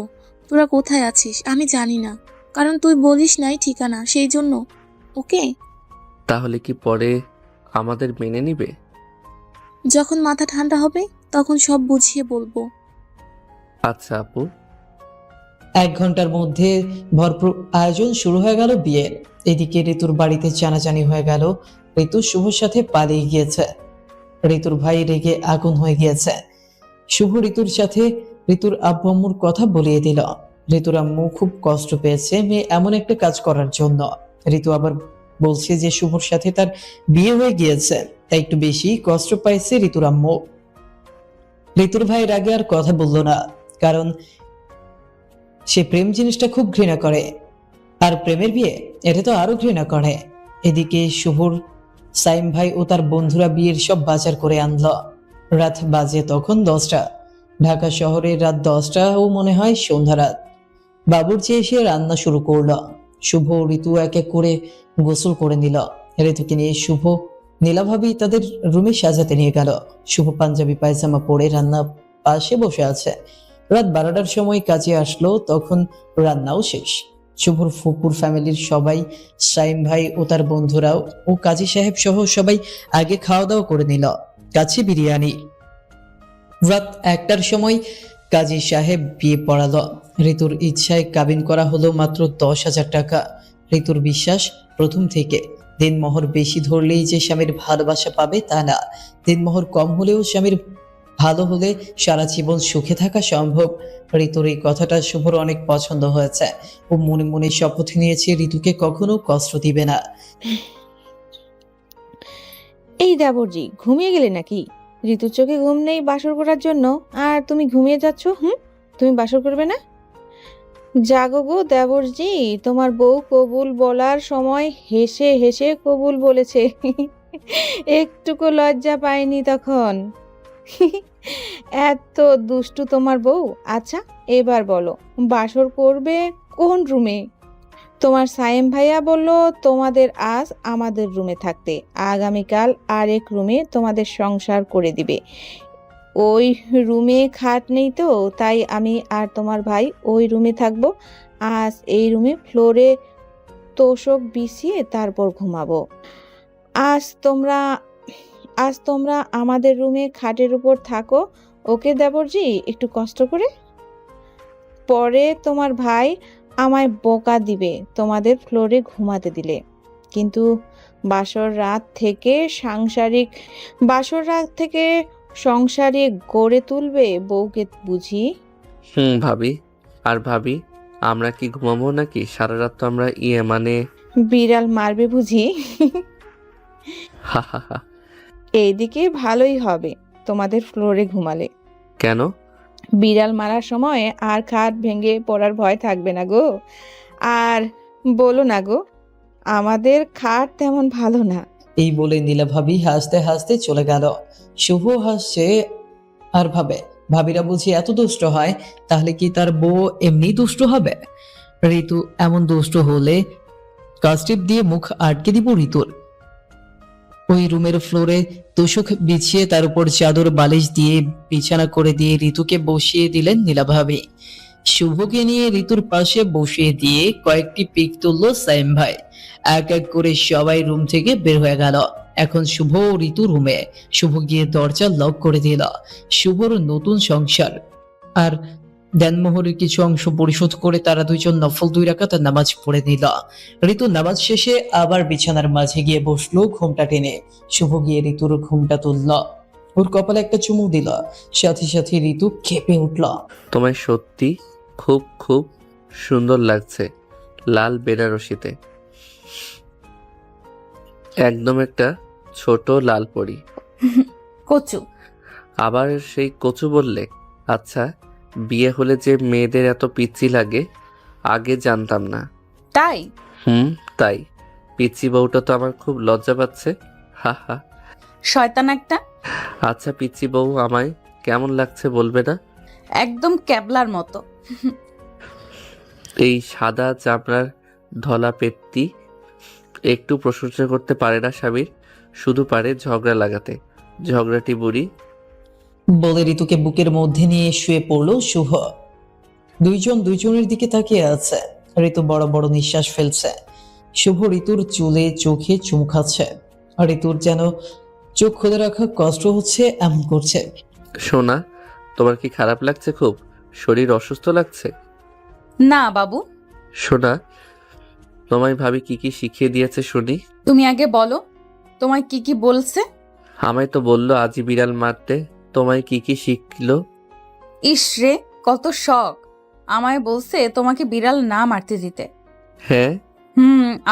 Speaker 5: তোরা কোথায় আছিস আমি জানি না, কারণ তুই বলিস নাই ঠিকানা সেই জন্য। ওকে?
Speaker 3: তাহলে কি পরে আমাদের মেনে নিবে?
Speaker 5: যখন মাথা ঠান্ডা হবে তখন সব বুঝিয়ে বলবো।
Speaker 3: আচ্ছা আপু।
Speaker 2: 1 ঘন্টার মধ্যে ভরপুর আয়োজন শুরু হয়ে গেল বিয়ের। এদিকে ঋতুর বাড়িতে জানাজানি হয়ে গেল ঋতু শুভর সাথে পালিয়ে গিয়েছে। ঋতুর ভাই রেগে আগুন হয়ে গিয়েছে। শুভ ঋতুর সাথে ঋতুর আব্বু আম্মুর কথা বলিয়ে দিল। ঋতুর আম্মু খুব কষ্ট পেয়েছে মেয়ে এমন একটা কাজ করার জন্য। ঋতু আবার বলছে যে শুভর সাথে তার বিয়ে হয়ে গিয়েছে, তাই একটু বেশি কষ্ট পাইছে ঋতুর আম্মু। ঋতুর ভাই রাগে আর কথা বলল না, কারণ সে প্রেম জিনিসটা খুব ঘৃণা করে, আর প্রেমের বিয়ে এটা তো আরো ঘৃণা করে। এদিকে শুভর সাইম ভাই ও তার বন্ধুরা বিয়ের সব বাজার করে আনলো। রাত বাজে তখন 10টা। ঢাকা শহরে রাত 10টা ও মনে হয় সন্ধ্যা রাত। বাবুর্চি এসে রান্না শুরু করলো। শুভ ও ঋতু এক এক করে গোসল করে নিল। ঋতুকে নিয়ে শুভ নীলাভাবি তাদের রুমে সাজাতে নিয়ে গেল। শুভ পাঞ্জাবি পায়জামা পরে রান্না পাশে বসে আছে। রাত 12টার সময় কাজে আসলো, তখন রান্নাও শেষ। শুভর ফুপুর ফ্যামিলির সবাই, সাইম ভাই ও তার বন্ধুরাও ও কাজী সাহেব সহ সবাই আগে খাওয়া দাওয়া করে নিল। কাছে বিরিয়ানি। রাত 1টার সময় কাজী সাহেব বিয়ে পড়ালো। ঋতুর ইচ্ছায় কাবিন করা হলো মাত্র 10,000 টাকা। ঋতুর বিশ্বাস প্রথম থেকে দিনমোহর বেশি ধরলেই যে স্বামীর ভালোবাসা পাবে তা না। দিনমোহর কম হলেও স্বামীর ভালো হলে সারা জীবন সুখে থাকা সম্ভব। ঋতুর এই কথাটা শুভর অনেক পছন্দ হয়েছে। ও মনে মনে শপথ নিয়েছে ঋতুকে কখনো কষ্ট দিবে না।
Speaker 8: এই দেবরজি ঘুমিয়ে গেলে নাকি? ঋতুর চোখে ঘুম নেই বাসর করার জন্য, আর তুমি ঘুমিয়ে যাচ্ছ? তুমি বাসর করবে না? জাগো গো দেবরজি, তোমার বউ কবুল বলার সময় হেসে হেসে কবুল বলেছে। একটুকু লজ্জা পায়নি তখন। এত দুষ্টু তোমার বউ। আচ্ছা এবার বলো, বাসর করবে কোন রুমে? তোমার সায়েম ভাইয়া বলল তোমাদের আজ আমাদের রুমে থাকতে, আগামীকাল আরেক রুমে তোমাদের সংসার করে দিবে। ওই রুমে খাট নেই তো, তাই আমি আর তোমার ভাই ওই রুমে থাকবো। আজ এই রুমে ফ্লোরে তোষক বিছিয়ে তারপর ঘুমাবো। আজ তোমরা আমাদের রুমে খাটের উপর থাকো, ওকে দেবরজি, একটু কষ্ট করে। পরে তোমার ভাই আমায় বোকা দিবে তোমাদের ফ্লোরে ঘুমাতে দিলে। কিন্তু বাসর রাত থেকে সংসারিক গড়ে তুলবে বউকে বুঝি।
Speaker 3: ভাবি। আর ভাবি, আমরা কি ঘুমাবো নাকি? সারা রাত তো আমরা মানে
Speaker 8: বিড়াল মারবে বুঝি।
Speaker 3: হা হা হা।
Speaker 8: এইদিকে ভালোই হবে তোমাদের ফ্লোরে ঘুমালে।
Speaker 3: কেন?
Speaker 8: বিড়াল মারার সময় আর খাট ভেঙে পড়ার ভয় থাকবে না গো। আর বলো না গো, আমাদের খাট তেমন ভালো না।
Speaker 2: এই বলে নীলা ভাবি হাসতে হাসতে চলে গেল। শুভ হাসছে আর ভাবে, ভাবিরা বুঝি এত দুষ্ট হয়, তাহলে কি তার বউ এমনি দুষ্ট হবে? ঋতু এমন দুষ্ট হলে কাস্টিপ দিয়ে মুখ আটকে দিব ঋতুর। ওই রুমের ফ্লোরে তোষক বিছিয়ে তার উপর চাদর বালিশ দিয়ে বিছানা করে দিয়ে ঋতুকে বসিয়ে দিলেন নীলা ভাবি। শুভকে নিয়ে ঋতুর পাশে বসিয়ে দিয়ে কয়েকটি পিক তুললো সাইম ভাই। এক এক করে সবাই রুম থেকে বের হয়ে গেল। এখন শুভ ও ঋতু রুমে। শুভ গিয়ে দরজা লক করে দিল। শুভর নতুন সংসার আর দেনমোহরের কিছু অংশ পরিশোধ করে তারা দুইজন নফল 2 রাকাত নামাজ পড়ে নিল। ঋতু নামাজ শেষে আবার বিছানার মাঝে গিয়ে বসলো ঘুমটা টেনে। শুভ গিয়ে ঋতুর ঘুমটা তুলল, ওর কপালে একটা চুমু দিল। সাথে সাথে ঋতু কেঁপে উঠল।
Speaker 3: তোমায় সত্যি খুব খুব সুন্দর লাগছে লাল বেনারসিতে, একদম একটা ছোট লাল পরি।
Speaker 1: কচু।
Speaker 3: আবার সেই কচু বললে? আচ্ছা, বিয়ে হলে যে মেয়েদের এত পিচ্চি লাগে আগে জানতাম না।
Speaker 1: তাই?
Speaker 3: তাই। পিচ্চি বউটা তো আমার খুব লজ্জা পাচ্ছে। হা হা।
Speaker 1: শয়তান একটা।
Speaker 3: আচ্ছা পিচ্চি বউ আমায় কেমন লাগছে বলবে না?
Speaker 1: একদম ক্যাবলার মতো।
Speaker 3: এই সাদা চামড়ার ধলা পেটটি একটু প্রশংসা করতে পারে না স্বামীর, শুধু পারে ঝগড়া লাগাতে। ঝগড়াটি বুড়ি।
Speaker 2: বলে ঋতুকে বুকের মধ্যে নিয়ে শুয়ে পড়লো শুভ। দুইজন দুইজনের দিকে তাকিয়ে আছে। ঋতু বড় বড় নিঃশ্বাস ফেলছে। শুভ ঋতুর চুলে চোখে চুমু খাচ্ছে। আর ঋতুর যেন চোখ খুলে রাখা কষ্ট হচ্ছে এমন করছে।
Speaker 3: সোনা, তোমার কি খারাপ লাগছে? খুব শরীর অসুস্থ লাগছে?
Speaker 1: না বাবু।
Speaker 3: সোনা, তোমায় ভাবি কি কি শিখিয়ে দিয়েছে শুনি?
Speaker 1: তুমি আগে বলো, তোমায় কি কি বলছে?
Speaker 3: আমায় তো বললো আজই বিড়াল মারতে। তোমায় কি কি শিখলো?
Speaker 1: ইস রে, কত শখ। আমায় বলছে তোমাকে বিড়াল না মারতে দিতে।
Speaker 3: হ্যাঁ।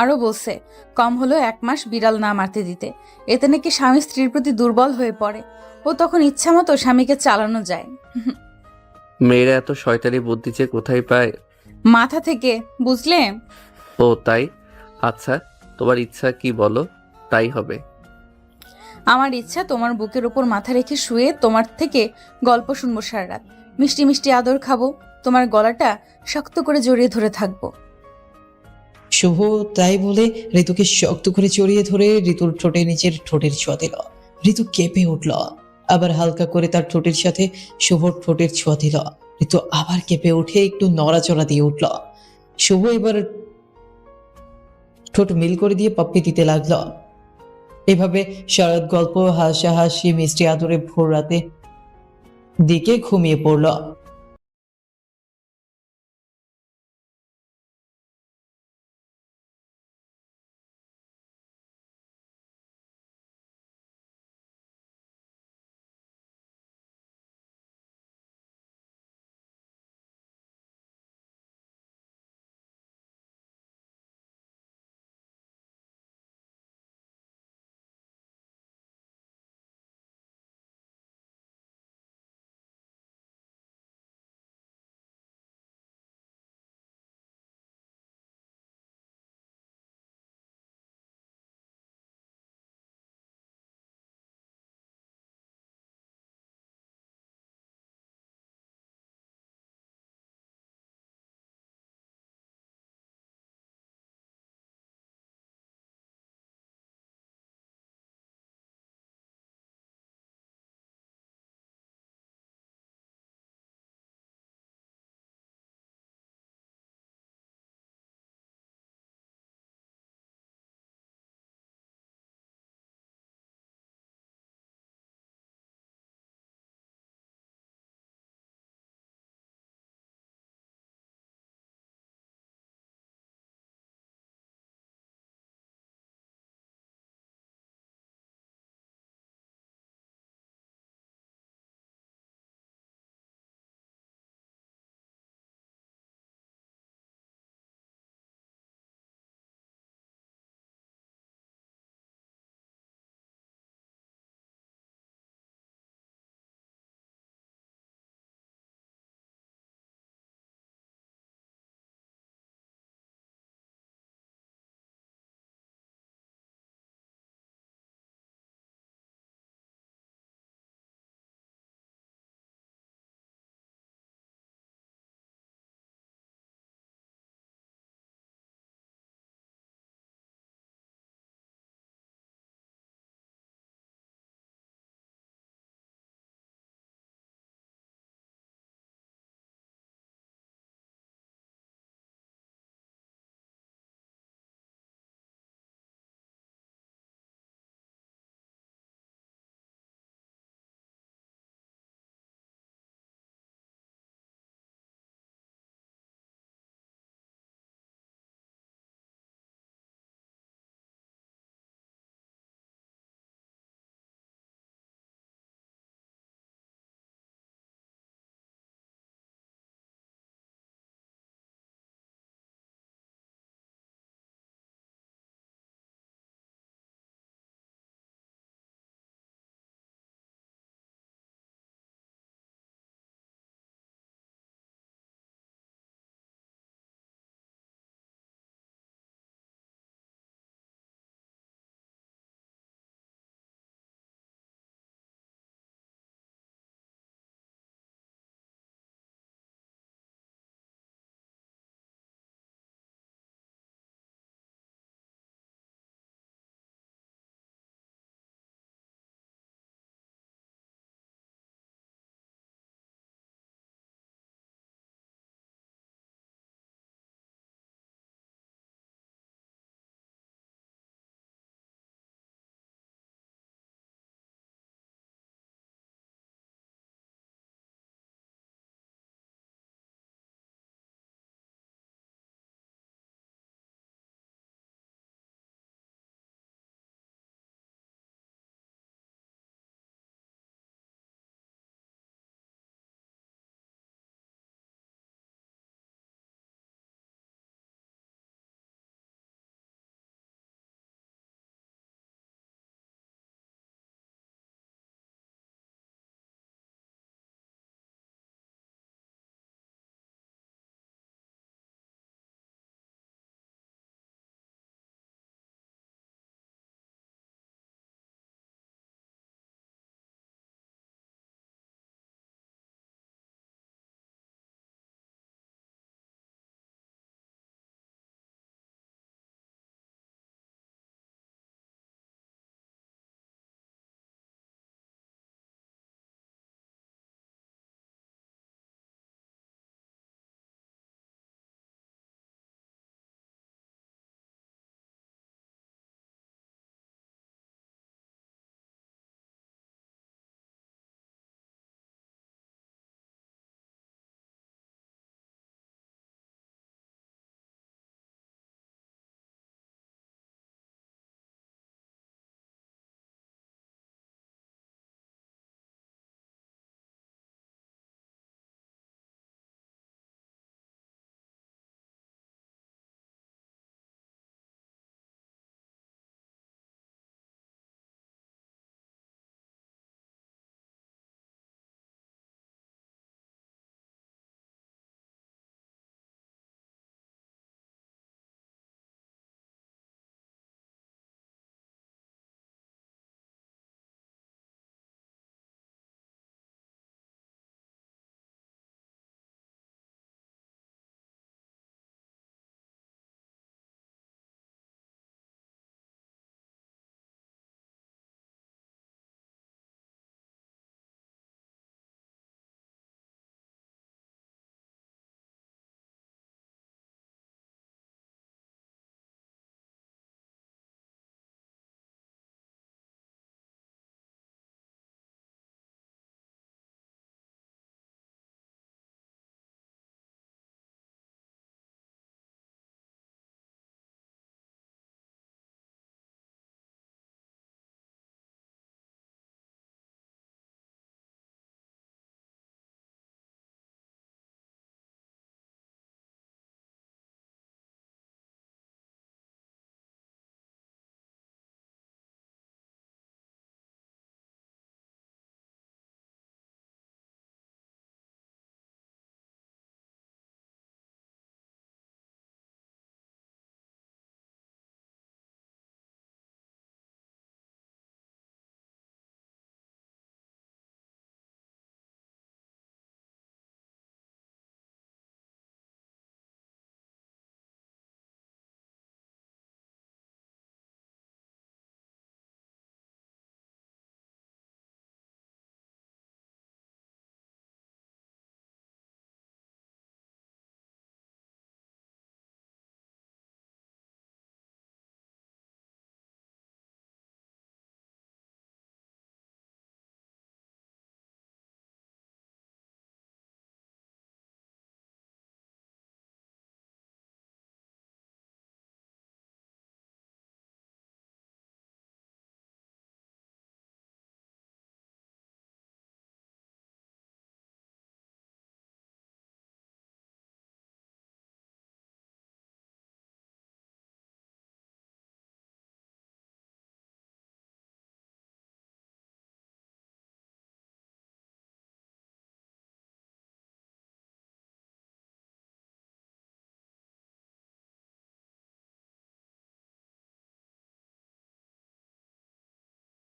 Speaker 1: আরো বলছে কম হলো 1 মাস বিড়াল না মারতে দিতে। এতে নাকি স্বামী স্ত্রীর প্রতি দুর্বল হয়ে পড়ে, ও তখন ইচ্ছা মতো স্বামীকে চালানো যায়।
Speaker 3: মেয়েরা এত শয়তানি বুদ্ধি যে কোথায় পায়?
Speaker 1: মাথা থেকে, বুঝলে?
Speaker 3: ও তাই? আচ্ছা, তোমার ইচ্ছা কি বলো, তাই হবে।
Speaker 1: আমার ইচ্ছা তোমার বুকের উপর মাথা রেখে শুয়ে তোমার থেকে গল্প শুনবো সারা রাত, মিষ্টি মিষ্টি আদর খাবো, তোমার গলাটা শক্ত করে জড়িয়ে ধরে থাকবো।
Speaker 2: শুভ তাই বলে ঋতুকে শক্ত করে জড়িয়ে ধরে ঋতুর ঠোঁটে নিচের ঠোঁটের ছোঁয়া দিল। ঋতু কেঁপে উঠল। আবার হালকা করে তার ঠোঁটের সাথে শুভর ঠোঁটের ছোঁয়া দিল। ঋতু আবার কেঁপে উঠে একটু নড়াচড়া দিয়ে উঠল। শুভ এবার ঠোঁট মিল করে দিয়ে পাপ্পি দিতে লাগলো। এভাবে শরৎ গল্প, হাসাহাসি, মিষ্টি আদরে ভোর রাতে দিকে ঘুমিয়ে পড়ল।